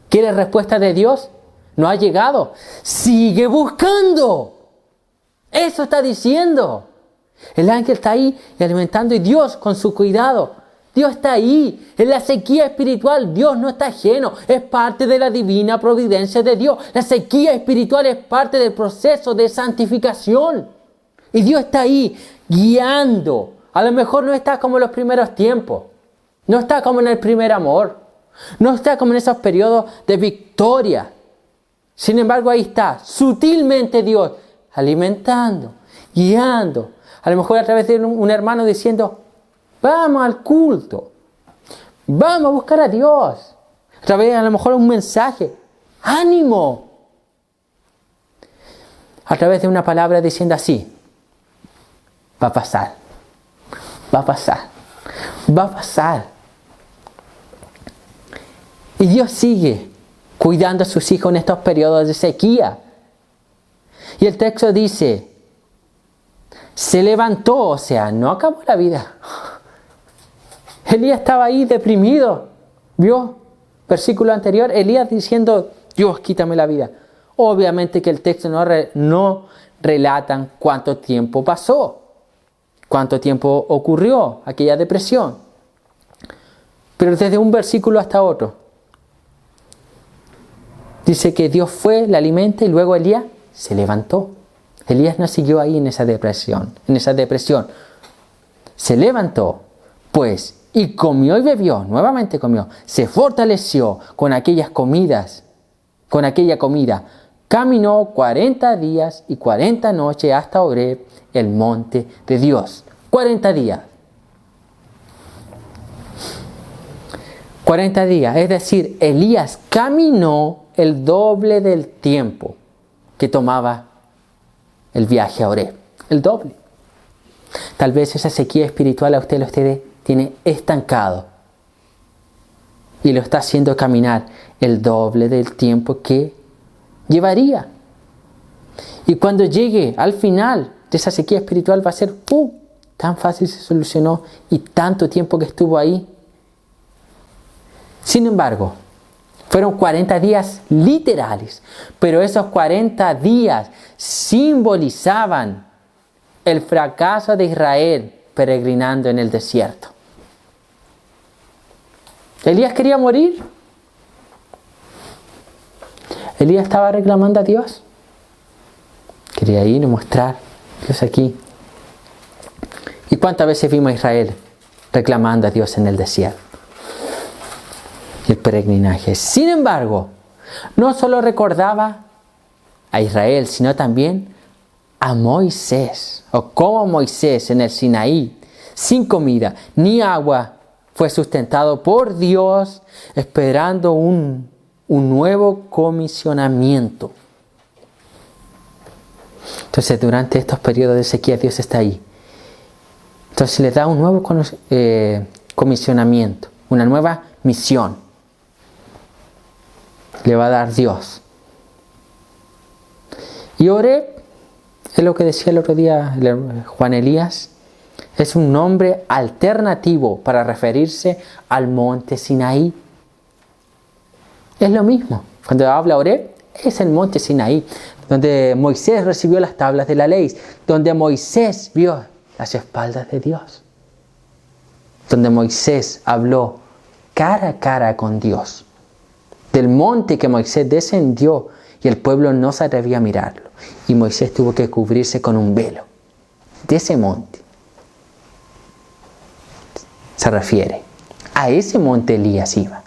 ¿Quieres respuesta de Dios? No ha llegado. Sigue buscando. Eso está diciendo. El ángel está ahí alimentando, y Dios con su cuidado. Dios está ahí. En la sequía espiritual Dios no está ajeno. Es parte de la divina providencia de Dios. La sequía espiritual es parte del proceso de santificación. Y Dios está ahí guiando. A lo mejor no está como en los primeros tiempos. No está como en el primer amor. No está como en esos periodos de victoria. Sin embargo, ahí está, sutilmente Dios, alimentando, guiando. A lo mejor a través de un hermano diciendo: vamos al culto, vamos a buscar a Dios. A través, a lo mejor, un mensaje: ánimo. A través de una palabra diciendo así: va a pasar, va a pasar, va a pasar. Y Dios sigue cuidando a sus hijos en estos periodos de sequía. Y el texto dice: se levantó, o sea, no acabó la vida. Elías estaba ahí deprimido. ¿Vio? Versículo anterior, Elías diciendo: Dios, quítame la vida. Obviamente que el texto no relatan cuánto tiempo pasó, cuánto tiempo ocurrió aquella depresión. Pero desde un versículo hasta otro, dice que Dios fue, le alimenta, y luego Elías se levantó. Elías no siguió ahí en esa depresión. Se levantó, pues, y comió y bebió, nuevamente comió. Se fortaleció con aquella comida. Caminó 40 días y 40 noches hasta Horeb, el monte de Dios. 40 días. 40 días, es decir, Elías caminó el doble del tiempo que tomaba el viaje a Horeb. El doble. Tal vez esa sequía espiritual a usted lo tiene estancado y lo está haciendo caminar el doble del tiempo que llevaría. Y cuando llegue al final de esa sequía espiritual va a ser, tan fácil se solucionó y tanto tiempo que estuvo ahí. Sin embargo, fueron 40 días literales, pero esos 40 días simbolizaban el fracaso de Israel peregrinando en el desierto. Elías quería morir. Elías estaba reclamando a Dios. Quería ir y mostrar Dios aquí. ¿Y cuántas veces vimos a Israel reclamando a Dios en el desierto? El peregrinaje. Sin embargo, no solo recordaba a Israel, sino también a Moisés, o cómo Moisés en el Sinaí, sin comida ni agua, fue sustentado por Dios, esperando un nuevo comisionamiento. Entonces, durante estos periodos de sequía, Dios está ahí. Entonces, le da un nuevo comisionamiento, una nueva misión. Le va a dar Dios. Y Oreb, es lo que decía el otro día Juan Elías, es un nombre alternativo para referirse al monte Sinaí. Es lo mismo. Cuando habla Oreb, es el monte Sinaí, donde Moisés recibió las tablas de la ley, donde Moisés vio las espaldas de Dios, donde Moisés habló cara a cara con Dios, del monte que Moisés descendió y el pueblo no se atrevía a mirarlo, y Moisés tuvo que cubrirse con un velo. De ese monte se refiere. A ese monte Elías iba.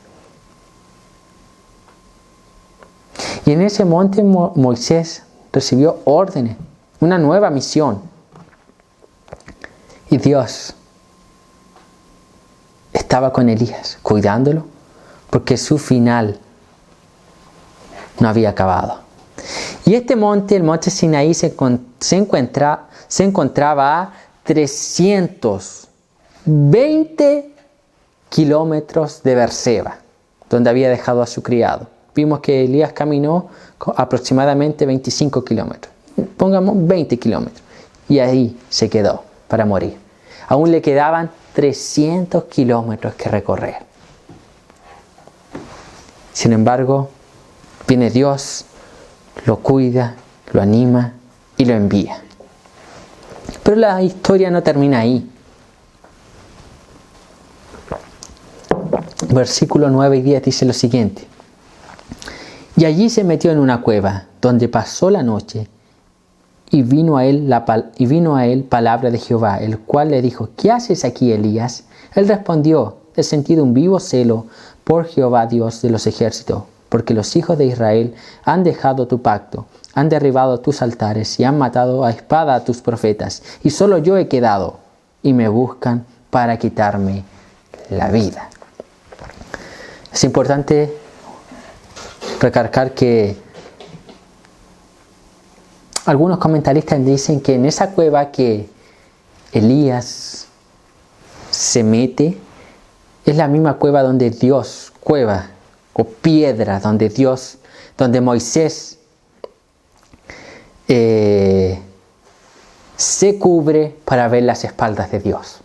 Y en ese monte Moisés recibió órdenes, una nueva misión. Y Dios estaba con Elías, cuidándolo, porque su final no había acabado. Y este monte, el monte Sinaí, se encontraba a 320 kilómetros de Beerseba, donde había dejado a su criado. Vimos que Elías caminó aproximadamente 25 kilómetros. Pongamos 20 kilómetros. Y ahí se quedó para morir. Aún le quedaban 300 kilómetros que recorrer. Sin embargo, viene Dios, lo cuida, lo anima y lo envía. Pero la historia no termina ahí. Versículos 9 y 10 dice lo siguiente. Y allí se metió en una cueva, donde pasó la noche, y vino a él palabra de Jehová, el cual le dijo, ¿qué haces aquí, Elías? Él respondió, he sentido un vivo celo por Jehová Dios de los ejércitos, porque los hijos de Israel han dejado tu pacto, han derribado tus altares y han matado a espada a tus profetas, y solo yo he quedado, y me buscan para quitarme la vida. Es importante recalcar que algunos comentaristas dicen que en esa cueva que Elías se mete es la misma cueva donde Dios, cueva o piedra, donde Moisés se cubre para ver las espaldas de Dios.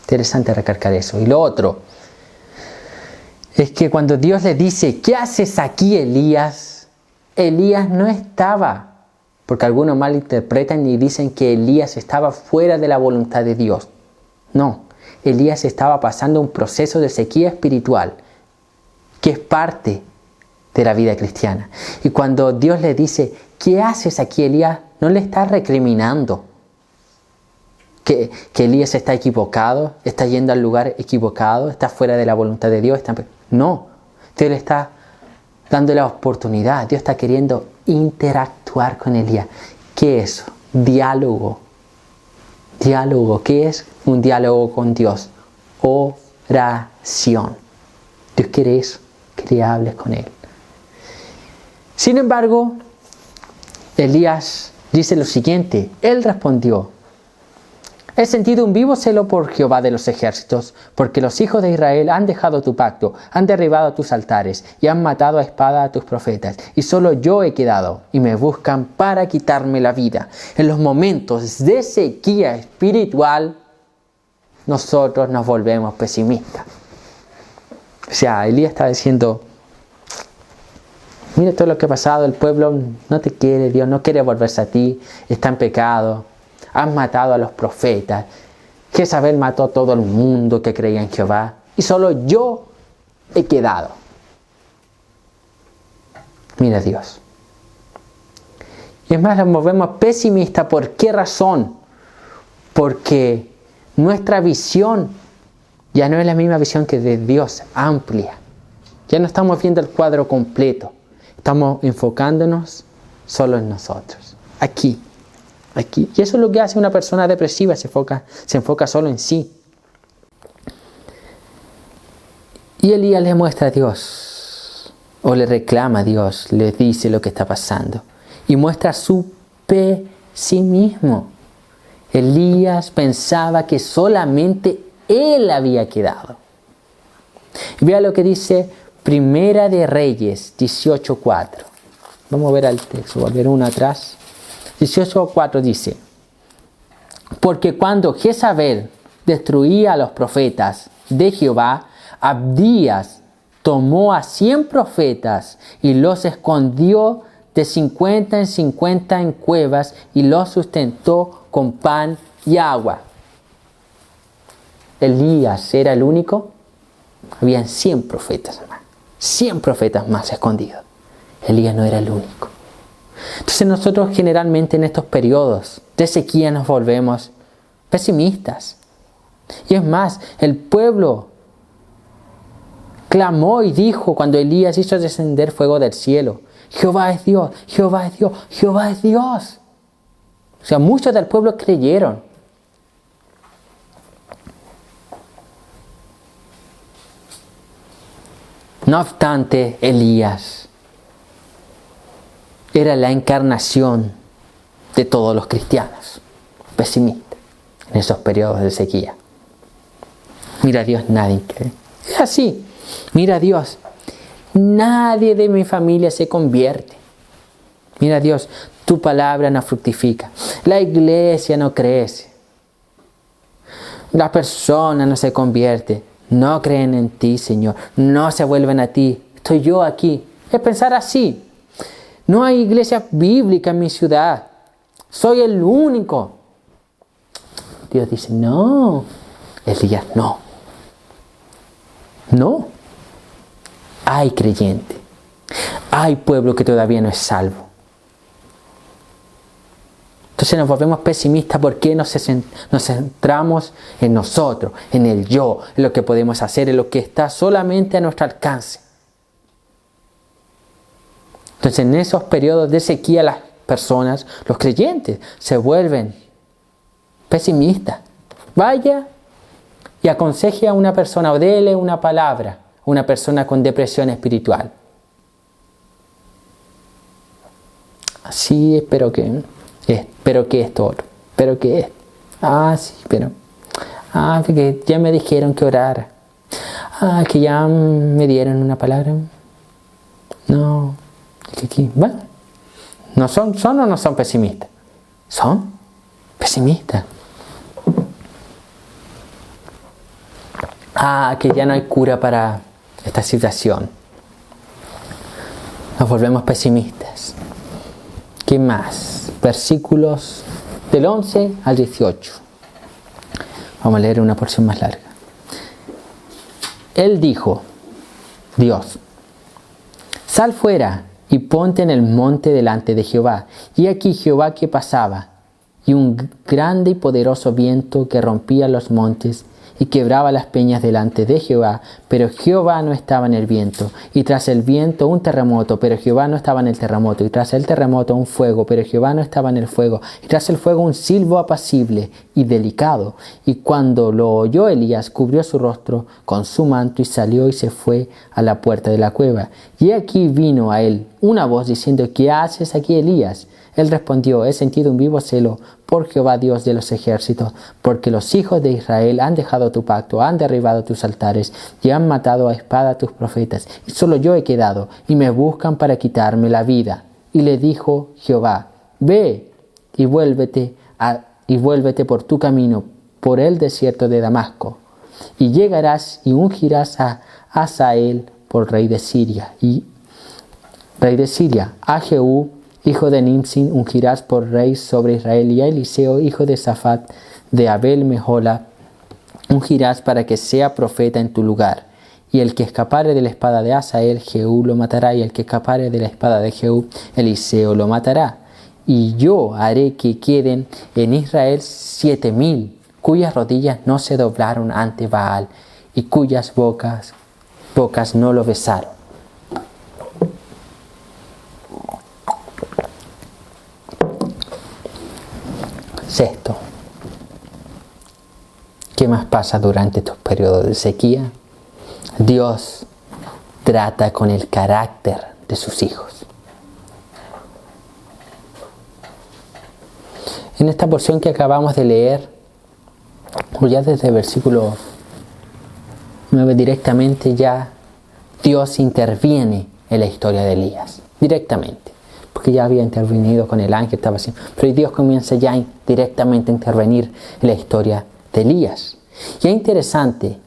Interesante recalcar eso. Y lo otro es que cuando Dios le dice, ¿qué haces aquí, Elías? Elías no estaba, porque algunos malinterpretan y dicen que Elías estaba fuera de la voluntad de Dios. No, Elías estaba pasando un proceso de sequía espiritual, que es parte de la vida cristiana. Y cuando Dios le dice, ¿qué haces aquí, Elías? No le está recriminando que Elías está equivocado, está yendo al lugar equivocado, está fuera de la voluntad de Dios. No, Dios le está dando la oportunidad. Dios está queriendo interactuar con Elías. ¿Qué es? Diálogo. Diálogo. ¿Qué es un diálogo con Dios? Oración. Dios quiere eso, que le hables con Él. Sin embargo, Elías dice lo siguiente. Él respondió, He sentido un vivo celo por Jehová de los ejércitos, porque los hijos de Israel han dejado tu pacto, han derribado tus altares y han matado a espada a tus profetas. Y solo yo he quedado y me buscan para quitarme la vida. En los momentos de sequía espiritual, nosotros nos volvemos pesimistas. O sea, Elías está diciendo, mira todo lo que ha pasado, el pueblo no te quiere, Dios no quiere volverse a ti, está en pecado. Han matado a los profetas. Jezabel mató a todo el mundo que creía en Jehová. Y solo yo he quedado. Mira Dios. Y es más, nos volvemos pesimistas. ¿Por qué razón? Porque nuestra visión ya no es la misma visión que de Dios, amplia. Ya no estamos viendo el cuadro completo. Estamos enfocándonos solo en nosotros. Aquí. Y eso es lo que hace una persona depresiva, se enfoca solo en sí. Y Elías le muestra a Dios, o le reclama a Dios, le dice lo que está pasando. Y muestra su pesimismo. Elías pensaba que solamente él había quedado. Vea lo que dice Primera de Reyes 18:4. Vamos a ver al texto, volver uno atrás. 18:4 dice, porque cuando Jezabel destruía a los profetas de Jehová, Abdías tomó a 100 profetas y los escondió de 50 en 50 en cuevas y los sustentó con pan y agua. Elías era el único. Habían 100 profetas más. 100 profetas más escondidos. Elías no era el único. Entonces nosotros generalmente en estos periodos de sequía nos volvemos pesimistas. Y es más, el pueblo clamó y dijo cuando Elías hizo descender fuego del cielo, Jehová es Dios, Jehová es Dios, Jehová es Dios. O sea, muchos del pueblo creyeron. No obstante, Elías era la encarnación de todos los cristianos, pesimistas, en esos periodos de sequía. Mira a Dios, nadie cree. Es así. Mira a Dios, nadie de mi familia se convierte. Mira a Dios, tu palabra no fructifica. La iglesia no crece. Las personas no se convierten. No creen en ti, Señor. No se vuelven a ti. Estoy yo aquí. Es pensar así. No hay iglesia bíblica en mi ciudad. Soy el único. Dios dice, no. Elías, no. No. Hay creyente. Hay pueblo que todavía no es salvo. Entonces nos volvemos pesimistas porque nos centramos en nosotros, en el yo, en lo que podemos hacer, en lo que está solamente a nuestro alcance. Entonces en esos periodos de sequía las personas, los creyentes, se vuelven pesimistas. Vaya y aconseje a una persona o dele una palabra a una persona con depresión espiritual. Así, pero que esto otro, pero que es. Que ya me dijeron que orara. Que ya me dieron una palabra. No, que aquí, bueno, no son o no son pesimistas. Son pesimistas. Que ya no hay cura para esta situación. Nos volvemos pesimistas. ¿Qué más? Versículos del 11 al 18. Vamos a leer una porción más larga. Él dijo, Dios, sal fuera y ponte en el monte delante de Jehová. Y aquí Jehová que pasaba, y un grande y poderoso viento que rompía los montes y quebraba las peñas delante de Jehová, pero Jehová no estaba en el viento. Y tras el viento un terremoto, pero Jehová no estaba en el terremoto. Y tras el terremoto un fuego, pero Jehová no estaba en el fuego. Y tras el fuego un silbo apacible y delicado. Y cuando lo oyó Elías, cubrió su rostro con su manto y salió y se fue a la puerta de la cueva. Y aquí vino a él una voz diciendo: ¿qué haces aquí, Elías? Él respondió: he sentido un vivo celo por Jehová Dios de los ejércitos, porque los hijos de Israel han dejado tu pacto, han derribado tus altares y han matado a espada a tus profetas, y solo yo he quedado, y me buscan para quitarme la vida. Y le dijo Jehová: ve y vuélvete por tu camino, por el desierto de Damasco, y llegarás y ungirás a Hazael por rey de Siria, a Jehú hijo de Nimsi ungirás por rey sobre Israel, y a Eliseo, hijo de Safat, de Abel Mehola, ungirás para que sea profeta en tu lugar. Y el que escapare de la espada de Hazael, Jehú lo matará, y el que escapare de la espada de Jehú, Eliseo lo matará. Y yo haré que queden en Israel 7,000, cuyas rodillas no se doblaron ante Baal, y cuyas bocas no lo besaron. Sexto, ¿qué más pasa durante estos periodos de sequía? Dios trata con el carácter de sus hijos. En esta porción que acabamos de leer, o ya desde el versículo 9 directamente, ya Dios interviene en la historia de Elías, directamente. Porque ya había intervenido con el ángel, estaba así. Pero Dios comienza ya directamente a intervenir en la historia de Elías. Y es interesante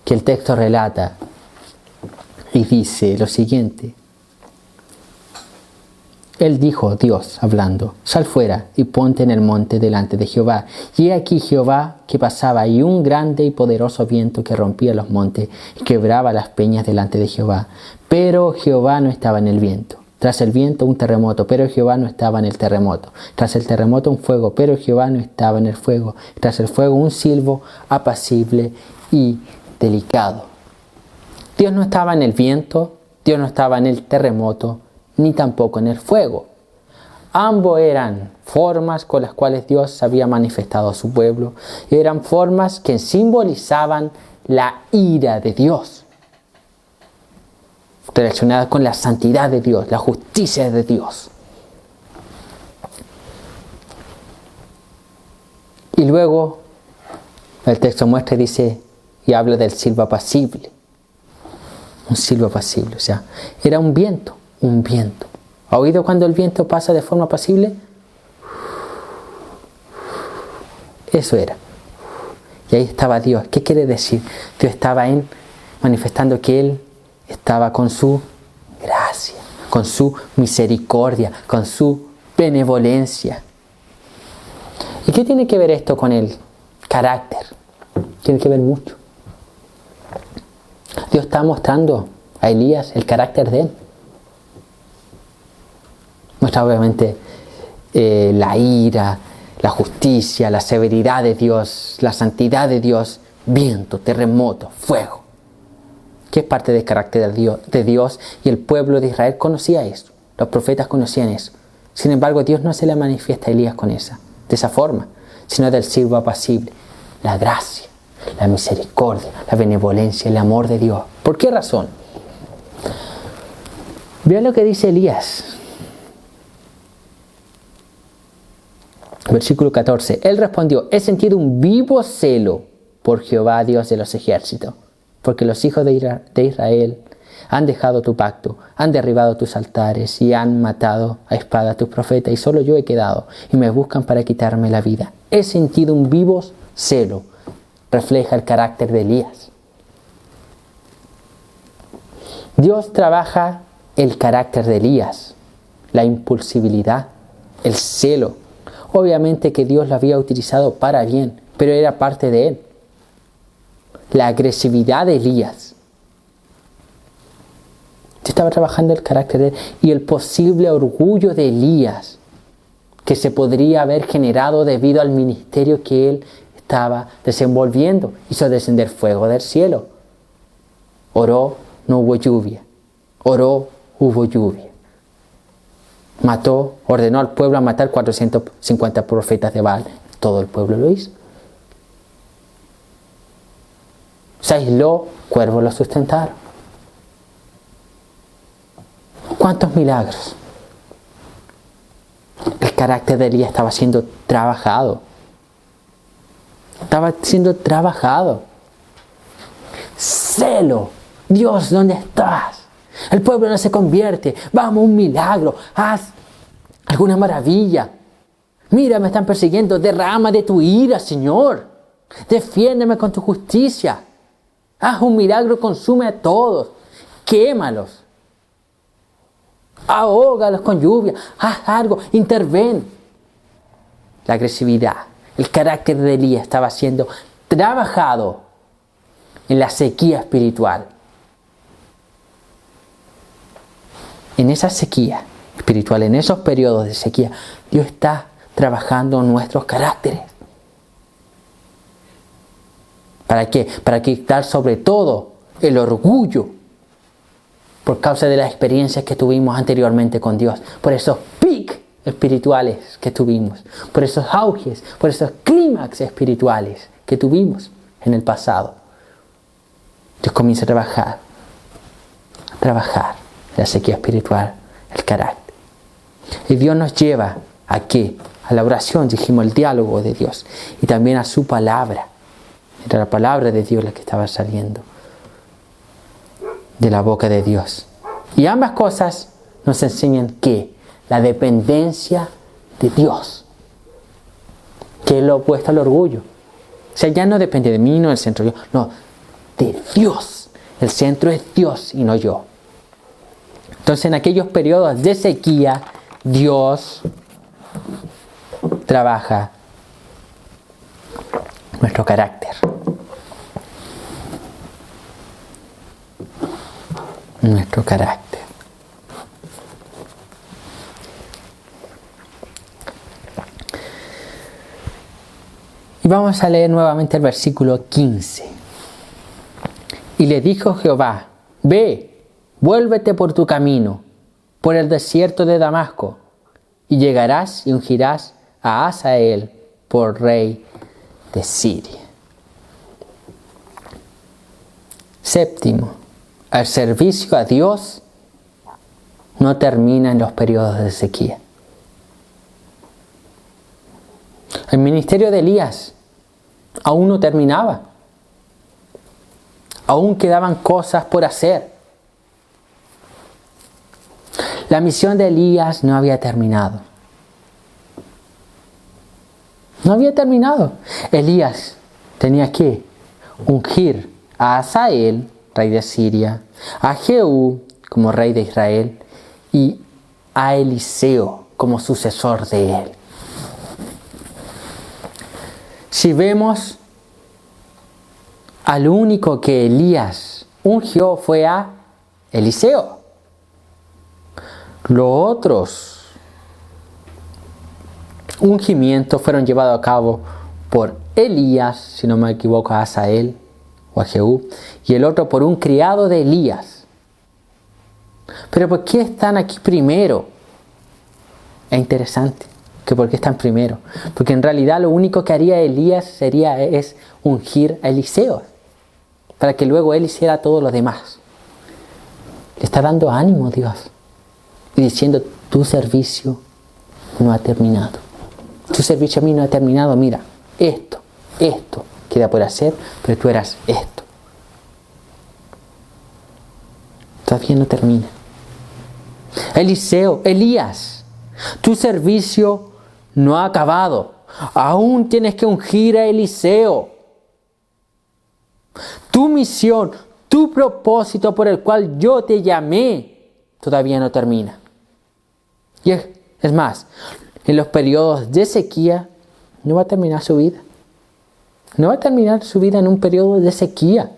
que el texto relata y dice lo siguiente. Él dijo, Dios hablando: sal fuera y ponte en el monte delante de Jehová. Y he aquí Jehová que pasaba, y un grande y poderoso viento que rompía los montes y quebraba las peñas delante de Jehová. Pero Jehová no estaba en el viento. Tras el viento un terremoto, pero Jehová no estaba en el terremoto. Tras el terremoto un fuego, pero Jehová no estaba en el fuego. Tras el fuego un silbo apacible y delicado. Dios no estaba en el viento, Dios no estaba en el terremoto, ni tampoco en el fuego. Ambos eran formas con las cuales Dios había manifestado a su pueblo. Eran formas que simbolizaban la ira de Dios, relacionada con la santidad de Dios, la justicia de Dios. Y luego el texto muestra y dice, y habla del silbo apacible. Un silbo apacible, o sea, era un viento. ¿Ha oído cuando el viento pasa de forma apacible? Eso era. Y ahí estaba Dios. ¿Qué quiere decir? Dios estaba manifestando que Él estaba con su gracia, con su misericordia, con su benevolencia. ¿Y qué tiene que ver esto con el carácter? Tiene que ver mucho. Dios está mostrando a Elías el carácter de él. Muestra obviamente la ira, la justicia, la severidad de Dios, la santidad de Dios, viento, terremoto, fuego, que es parte del carácter de Dios, y el pueblo de Israel conocía eso, los profetas conocían eso. Sin embargo, Dios no se le manifiesta a Elías de esa forma, sino del silbo apacible, la gracia, la misericordia, la benevolencia, el amor de Dios. ¿Por qué razón? Vean lo que dice Elías. Versículo 14. Él respondió: he sentido un vivo celo por Jehová Dios de los ejércitos, porque los hijos de Israel han dejado tu pacto, han derribado tus altares y han matado a espada a tus profetas, y solo yo he quedado, y me buscan para quitarme la vida. He sentido un vivo celo. Refleja el carácter de Elías. Dios trabaja el carácter de Elías, la impulsibilidad, el celo. Obviamente que Dios lo había utilizado para bien, pero era parte de él. La agresividad de Elías. Dios estaba trabajando el carácter de él, y el posible orgullo de Elías que se podría haber generado debido al ministerio que él estaba desenvolviendo. Hizo descender fuego del cielo. Oró, no hubo lluvia. Oró, hubo lluvia. Mató, ordenó al pueblo a matar 450 profetas de Baal. Todo el pueblo lo hizo. Se aisló, cuervos lo sustentaron. ¿Cuántos milagros? El carácter de Elías estaba siendo trabajado. Estaba siendo trabajado. Celo. Dios, ¿dónde estás? El pueblo no se convierte. Vamos, un milagro. Haz alguna maravilla. Mira, me están persiguiendo. Derrama de tu ira, Señor. Defiéndeme con tu justicia. Haz un milagro, consume a todos. Quémalos. Ahógalos con lluvia. Haz algo, interven. La agresividad, el carácter de Elías estaba siendo trabajado en la sequía espiritual. En esa sequía espiritual, en esos periodos de sequía, Dios está trabajando en nuestros caracteres. ¿Para qué? Para quitar sobre todo el orgullo por causa de las experiencias que tuvimos anteriormente con Dios, por esos picos espirituales que tuvimos, por esos auges, por esos clímax espirituales que tuvimos en el pasado. Dios comienza a trabajar la sequía espiritual, el carácter. Y Dios nos lleva ¿a qué? A la oración, dijimos, el diálogo de Dios, y también a su palabra. Era la palabra de Dios la que estaba saliendo de la boca de Dios. Y ambas cosas nos enseñan que la dependencia de Dios, que es lo opuesto al orgullo. O sea, ya no depende de mí, no del centro yo, no, de Dios. El centro es Dios y no yo. Entonces, en aquellos periodos de sequía, Dios trabaja nuestro carácter. Nuestro carácter. Y vamos a leer nuevamente el versículo 15. Y le dijo Jehová: ve, vuélvete por tu camino, por el desierto de Damasco, y llegarás y ungirás a Hazael por rey de Siria. Séptimo, el servicio a Dios no termina en los periodos de sequía. El ministerio de Elías aún no terminaba. Aún quedaban cosas por hacer. La misión de Elías no había terminado. No había terminado. Elías tenía que ungir a Hazael, rey de Siria, a Jehú como rey de Israel y a Eliseo como sucesor de él. Si vemos, al único que Elías ungió fue a Eliseo. Los otros ungimientos fueron llevados a cabo por Elías, si no me equivoco, a Hazael o a Jehú, y el otro por un criado de Elías. Pero ¿por qué están aquí primero? Es interesante que por qué están primero. Porque en realidad lo único que haría Elías es ungir a Eliseo, para que luego él hiciera todo lo demás. Le está dando ánimo Dios y diciendo: tu servicio no ha terminado. Tu servicio a mí no ha terminado. Mira, esto queda por hacer, pero tú eras esto. Todavía no termina. Elías, tu servicio no ha acabado. Aún tienes que ungir a Eliseo. Tu misión, tu propósito por el cual yo te llamé, todavía no termina. Y es más, en los periodos de sequía no va a terminar su vida. No va a terminar su vida en un periodo de sequía.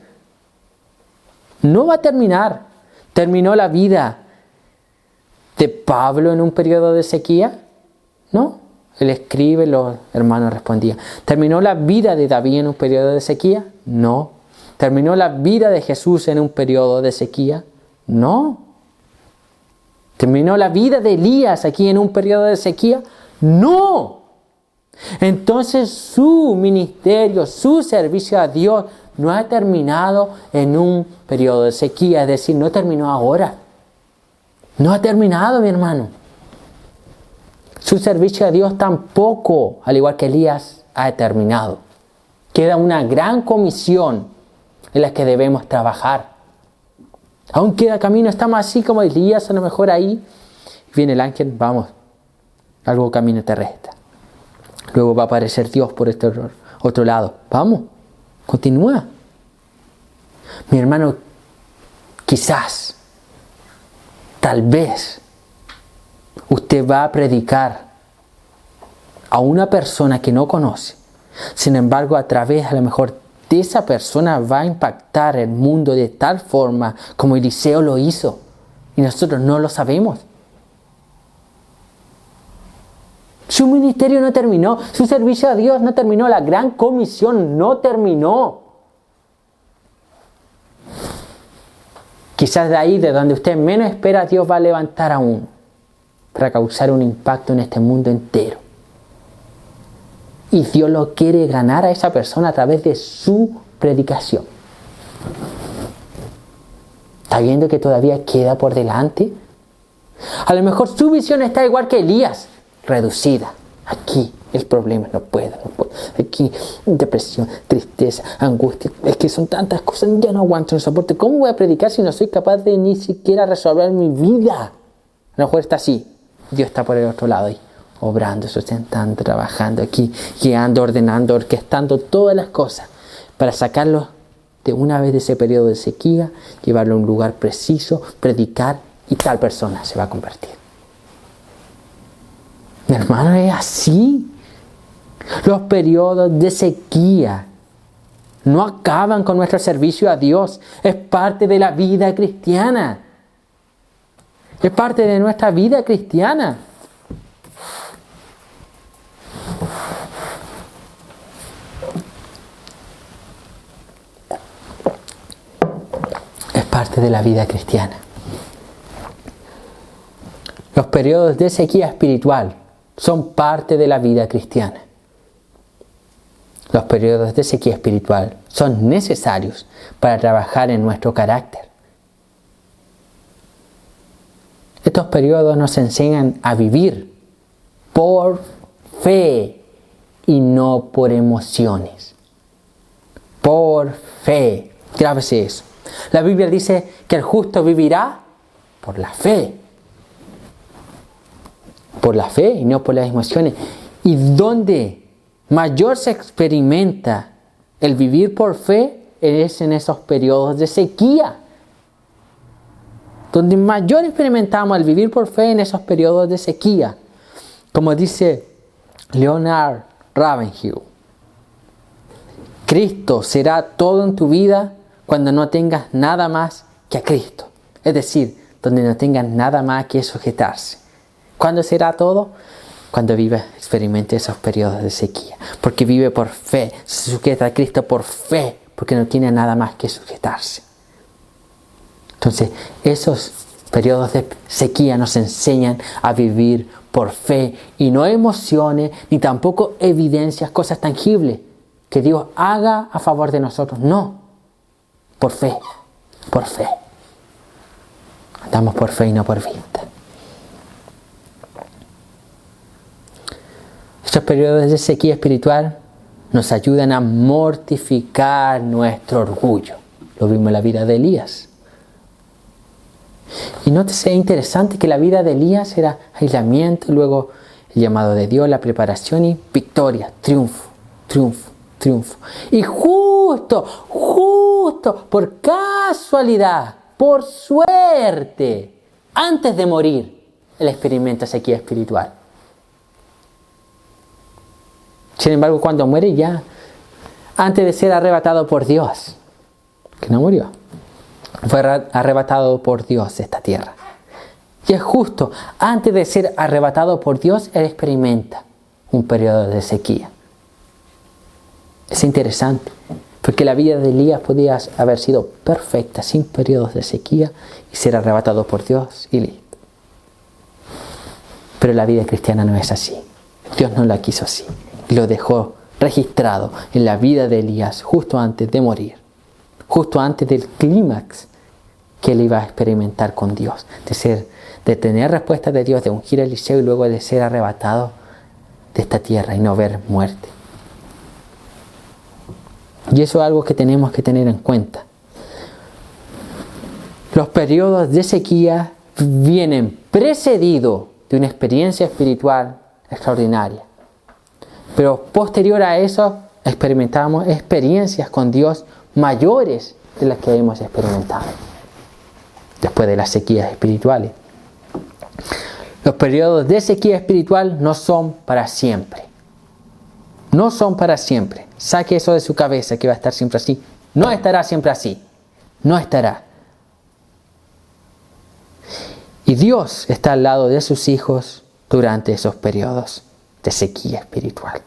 No va a terminar. ¿Terminó la vida de Pablo en un periodo de sequía? No. El escribe, los hermanos respondían. ¿Terminó la vida de David en un periodo de sequía? No. ¿Terminó la vida de Jesús en un periodo de sequía? No. ¿Terminó la vida de Elías aquí en un periodo de sequía? No. Entonces su ministerio, su servicio a Dios no ha terminado en un periodo de sequía, es decir, no terminó ahora. No ha terminado, mi hermano. Su servicio a Dios tampoco, al igual que Elías, ha terminado. Queda una gran comisión en la que debemos trabajar. Aún queda camino, estamos así como Elías, a lo mejor ahí. Viene el ángel, vamos, algo camino te resta. Luego va a aparecer Dios por este otro lado. Vamos, continúa. Mi hermano, quizás, tal vez, usted va a predicar a una persona que no conoce. Sin embargo, a través a lo mejor de esa persona va a impactar el mundo de tal forma como Eliseo lo hizo. Y nosotros no lo sabemos. Su ministerio no terminó. Su servicio a Dios no terminó. La gran comisión no terminó. Quizás de ahí, de donde usted menos espera, Dios va a levantar a uno para causar un impacto en este mundo entero. Y Dios lo quiere ganar a esa persona a través de su predicación. ¿Está viendo que todavía queda por delante? A lo mejor su visión está igual que Elías, reducida. Aquí el problema, no puedo. Aquí depresión, tristeza, angustia. Es que son tantas cosas, ya no aguanto, no soporto. ¿Cómo voy a predicar si no soy capaz de ni siquiera resolver mi vida? A lo mejor está así. Dios está por el otro lado ahí, obrando, sustentando, trabajando aquí, guiando, ordenando, orquestando todas las cosas para sacarlo de una vez de ese periodo de sequía, llevarlo a un lugar preciso, predicar y tal persona se va a convertir. Mi hermano, es así. Los periodos de sequía no acaban con nuestro servicio a Dios. Es parte de la vida cristiana. Es parte de nuestra vida cristiana. Es parte de la vida cristiana. Los periodos de sequía espiritual son parte de la vida cristiana. Los periodos de sequía espiritual son necesarios para trabajar en nuestro carácter. Estos periodos nos enseñan a vivir por fe y no por emociones. Por fe. Grábese eso. La Biblia dice que el justo vivirá por la fe. Por la fe y no por las emociones. Y donde mayor se experimenta el vivir por fe es en esos periodos de sequía. Donde mayor experimentamos el vivir por fe en esos periodos de sequía. Como dice Leonard Ravenhill, Cristo será todo en tu vida cuando no tengas nada más que a Cristo. Es decir, donde no tengas nada más que sujetarse. ¿Cuándo será todo? Cuando experimente esos periodos de sequía. Porque vive por fe, se sujeta a Cristo por fe, porque no tiene nada más que sujetarse. Entonces, esos periodos de sequía nos enseñan a vivir por fe y no emociones, ni tampoco evidencias, cosas tangibles que Dios haga a favor de nosotros. No, por fe, por fe. Andamos por fe y no por vista. Estos periodos de sequía espiritual nos ayudan a mortificar nuestro orgullo. Lo vimos en la vida de Elías. Y nótese, es interesante que la vida de Elías era aislamiento, luego el llamado de Dios, la preparación y victoria, triunfo, triunfo, triunfo. Y justo, por casualidad, por suerte, antes de morir, él experimenta sequía espiritual. Sin embargo, cuando muere ya, antes de ser arrebatado por Dios, que no murió, fue arrebatado por Dios de esta tierra. Y es justo, antes de ser arrebatado por Dios, él experimenta un periodo de sequía. Es interesante, porque la vida de Elías podía haber sido perfecta, sin periodos de sequía, y ser arrebatado por Dios y listo. Pero la vida cristiana no es así. Dios no la quiso así. Y lo dejó registrado en la vida de Elías justo antes de morir. Justo antes del clímax que él iba a experimentar con Dios. De tener respuesta de Dios, de ungir a Eliseo y luego de ser arrebatado de esta tierra y no ver muerte. Y eso es algo que tenemos que tener en cuenta. Los periodos de sequía vienen precedidos de una experiencia espiritual extraordinaria. Pero posterior a eso, experimentamos experiencias con Dios mayores de las que hemos experimentado después de las sequías espirituales. Los periodos de sequía espiritual no son para siempre. No son para siempre. Saque eso de su cabeza, que va a estar siempre así. No estará siempre así. No estará. Y Dios está al lado de sus hijos durante esos periodos de sequía espiritual.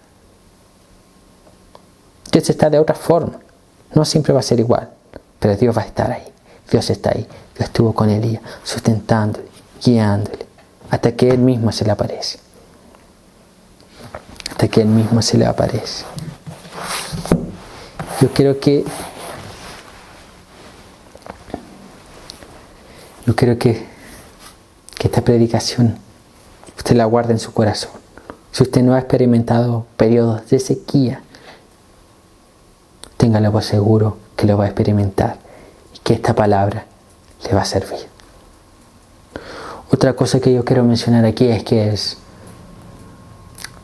Dios está de otra forma. No siempre va a ser igual, pero Dios va a estar ahí. Dios está ahí. Dios estuvo con Elías, sustentándole, guiándole, hasta que Él mismo se le aparece. Hasta que Él mismo se le aparece. Yo quiero que esta predicación usted la guarde en su corazón. Si usted no ha experimentado periodos de sequía, téngalo por seguro que lo va a experimentar y que esta palabra le va a servir. Otra cosa que yo quiero mencionar aquí es que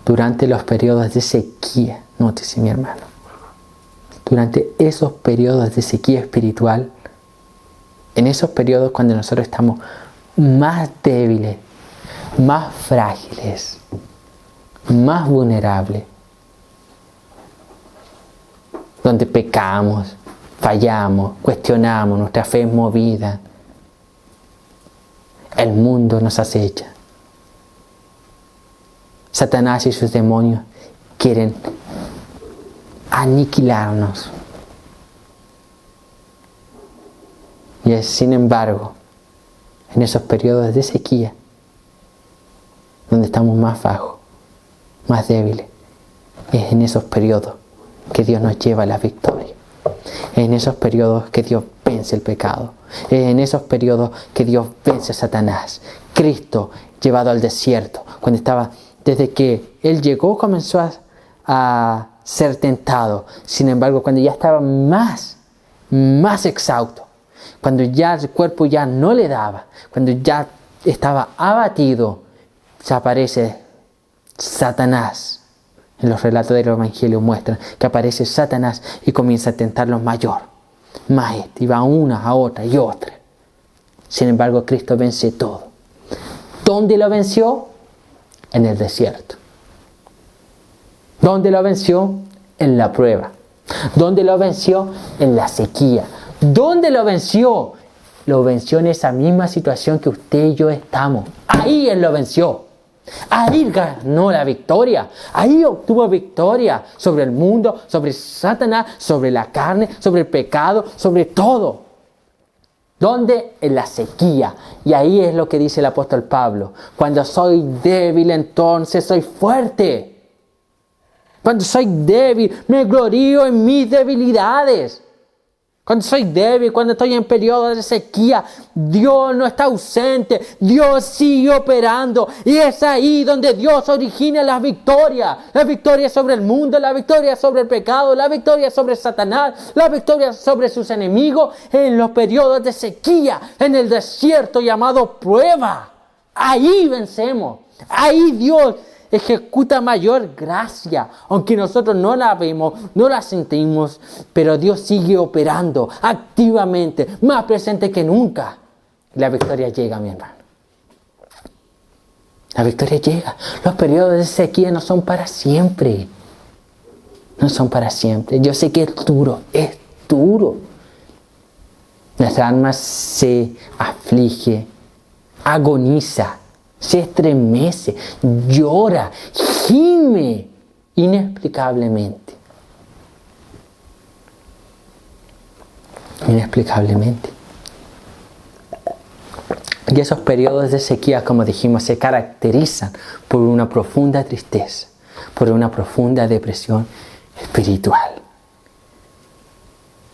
durante los periodos de sequía, nótese mi hermano, durante esos periodos de sequía espiritual, en esos periodos cuando nosotros estamos más débiles, más frágiles, más vulnerables, donde pecamos, fallamos, cuestionamos, nuestra fe es movida, el mundo nos acecha. Satanás y sus demonios quieren aniquilarnos. Y es, sin embargo, en esos periodos de sequía, donde estamos más bajos, más débiles, es en esos periodos que Dios nos lleva a la victoria. Es en esos periodos que Dios vence el pecado. Es en esos periodos que Dios vence a Satanás. Cristo llevado al desierto, cuando estaba, desde que Él llegó, comenzó a ser tentado. Sin embargo, cuando ya estaba más exhausto, cuando ya el cuerpo ya no le daba, cuando ya estaba abatido, se aparece Satanás. En los relatos del Evangelio muestran que aparece Satanás y comienza a tentarlos mayor. Y va una a otra y otra. Sin embargo, Cristo vence todo. ¿Dónde lo venció? En el desierto. ¿Dónde lo venció? En la prueba. ¿Dónde lo venció? En la sequía. ¿Dónde lo venció? Lo venció en esa misma situación que usted y yo estamos. Ahí Él lo venció. Ahí ganó la victoria. Ahí obtuvo victoria sobre el mundo, sobre Satanás, sobre la carne, sobre el pecado, sobre todo. ¿Dónde? En la sequía. Y ahí es lo que dice el apóstol Pablo. Cuando soy débil, entonces soy fuerte. Cuando soy débil, me glorío en mis debilidades. Cuando soy débil, cuando estoy en periodo de sequía, Dios no está ausente, Dios sigue operando. Y es ahí donde Dios origina las victorias. La victoria sobre el mundo, la victoria sobre el pecado, la victoria sobre Satanás, la victoria sobre sus enemigos en los periodos de sequía, en el desierto llamado prueba. Ahí vencemos, ahí Dios ejecuta mayor gracia, aunque nosotros no la vemos, no la sentimos, pero Dios sigue operando activamente, más presente que nunca. La victoria llega, mi hermano. La victoria llega. Los periodos de sequía no son para siempre. No son para siempre. Yo sé que es duro, es duro. Nuestra alma se aflige, agoniza, se estremece, llora, gime inexplicablemente. Inexplicablemente. Y esos periodos de sequía, como dijimos, se caracterizan por una profunda tristeza, por una profunda depresión espiritual.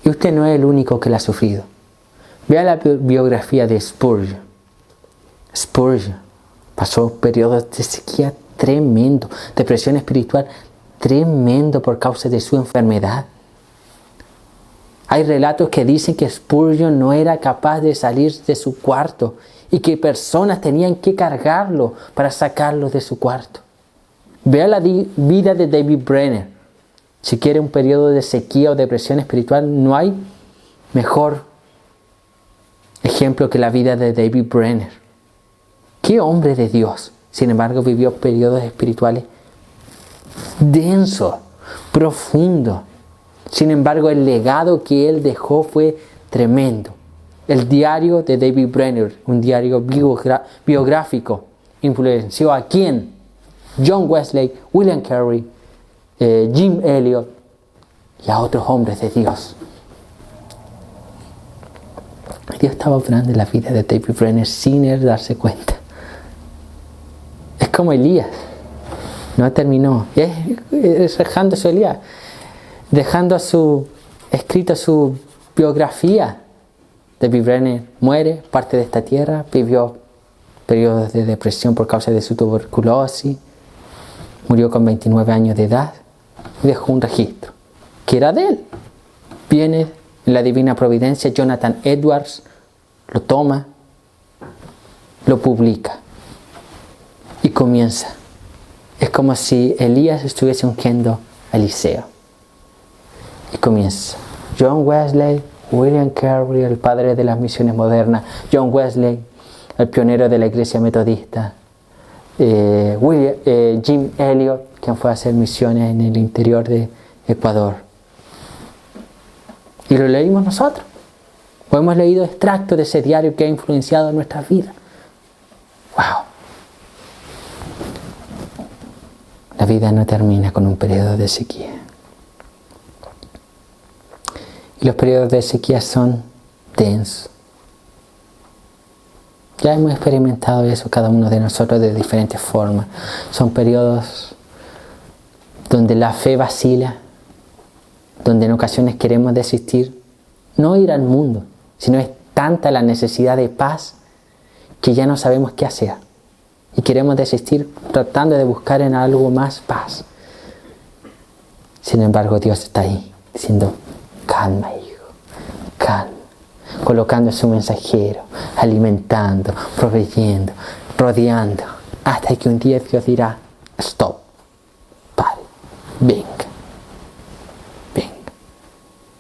Y usted no es el único que la ha sufrido. Vea la biografía de Spurgeon. Spurgeon pasó periodos de sequía tremendo, depresión espiritual tremendo por causa de su enfermedad. Hay relatos que dicen que Spurgeon no era capaz de salir de su cuarto y que personas tenían que cargarlo para sacarlo de su cuarto. Vea la vida de David Brenner. Si quiere un periodo de sequía o depresión espiritual, no hay mejor ejemplo que la vida de David Brenner. ¡Qué hombre de Dios! Sin embargo, vivió periodos espirituales densos, profundos. Sin embargo, el legado que él dejó fue tremendo. El diario de David Brenner, un diario biográfico, influenció a quién? John Wesley, William Carey, Jim Elliot y a otros hombres de Dios. Dios estaba obrando en la vida de David Brenner sin él darse cuenta. Es como Elías. No terminó. Es dejando su Elías. Dejando escrito su biografía. David Brenner muere, parte de esta tierra, vivió periodos de depresión por causa de su tuberculosis, murió con 29 años de edad y dejó un registro, que era de él. Viene en la divina providencia, Jonathan Edwards lo toma, lo publica y comienza. Es como si Elías estuviese ungiendo a Eliseo. Y comienza. John Wesley, William Carey, el padre de las misiones modernas, John Wesley, el pionero de la iglesia metodista, Jim Elliot, quien fue a hacer misiones en el interior de Ecuador. Y lo leímos nosotros. O hemos leído extractos de ese diario que ha influenciado nuestras vidas. ¡Wow! La vida no termina con un periodo de sequía. Y los periodos de sequía son densos. Ya hemos experimentado eso cada uno de nosotros de diferentes formas. Son periodos donde la fe vacila, donde en ocasiones queremos desistir, no ir al mundo, sino es tanta la necesidad de paz que ya no sabemos qué hacer. Y queremos desistir tratando de buscar en algo más paz. Sin embargo, Dios está ahí, diciendo, calma, hijo, calma. Colocando su mensajero, alimentando, proveyendo, rodeando, hasta que un día Dios dirá, stop, pare, venga.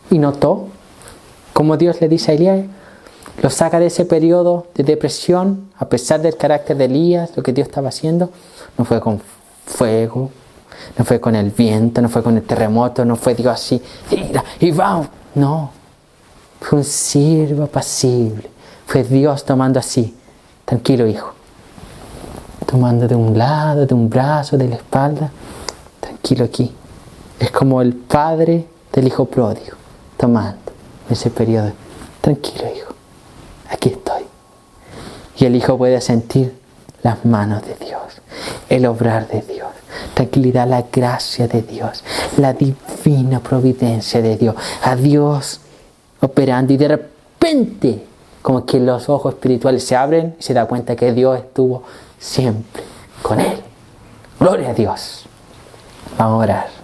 Y notó cómo Dios le dice a Elías, lo saca de ese periodo de depresión, a pesar del carácter de Elías, lo que Dios estaba haciendo. No fue con fuego, no fue con el viento, no fue con el terremoto, no fue Dios así, y vamos. No, fue un siervo apacible. Fue Dios tomando así, tranquilo hijo, tomando de un lado, de un brazo, de la espalda, tranquilo aquí. Es como el padre del hijo pródigo, tomando ese periodo, tranquilo hijo, aquí estoy. Y el hijo puede sentir las manos de Dios, el obrar de Dios, tranquilidad, la gracia de Dios, la divina providencia de Dios, a Dios operando, y de repente como que los ojos espirituales se abren y se da cuenta que Dios estuvo siempre con él. Gloria a Dios. Vamos a orar.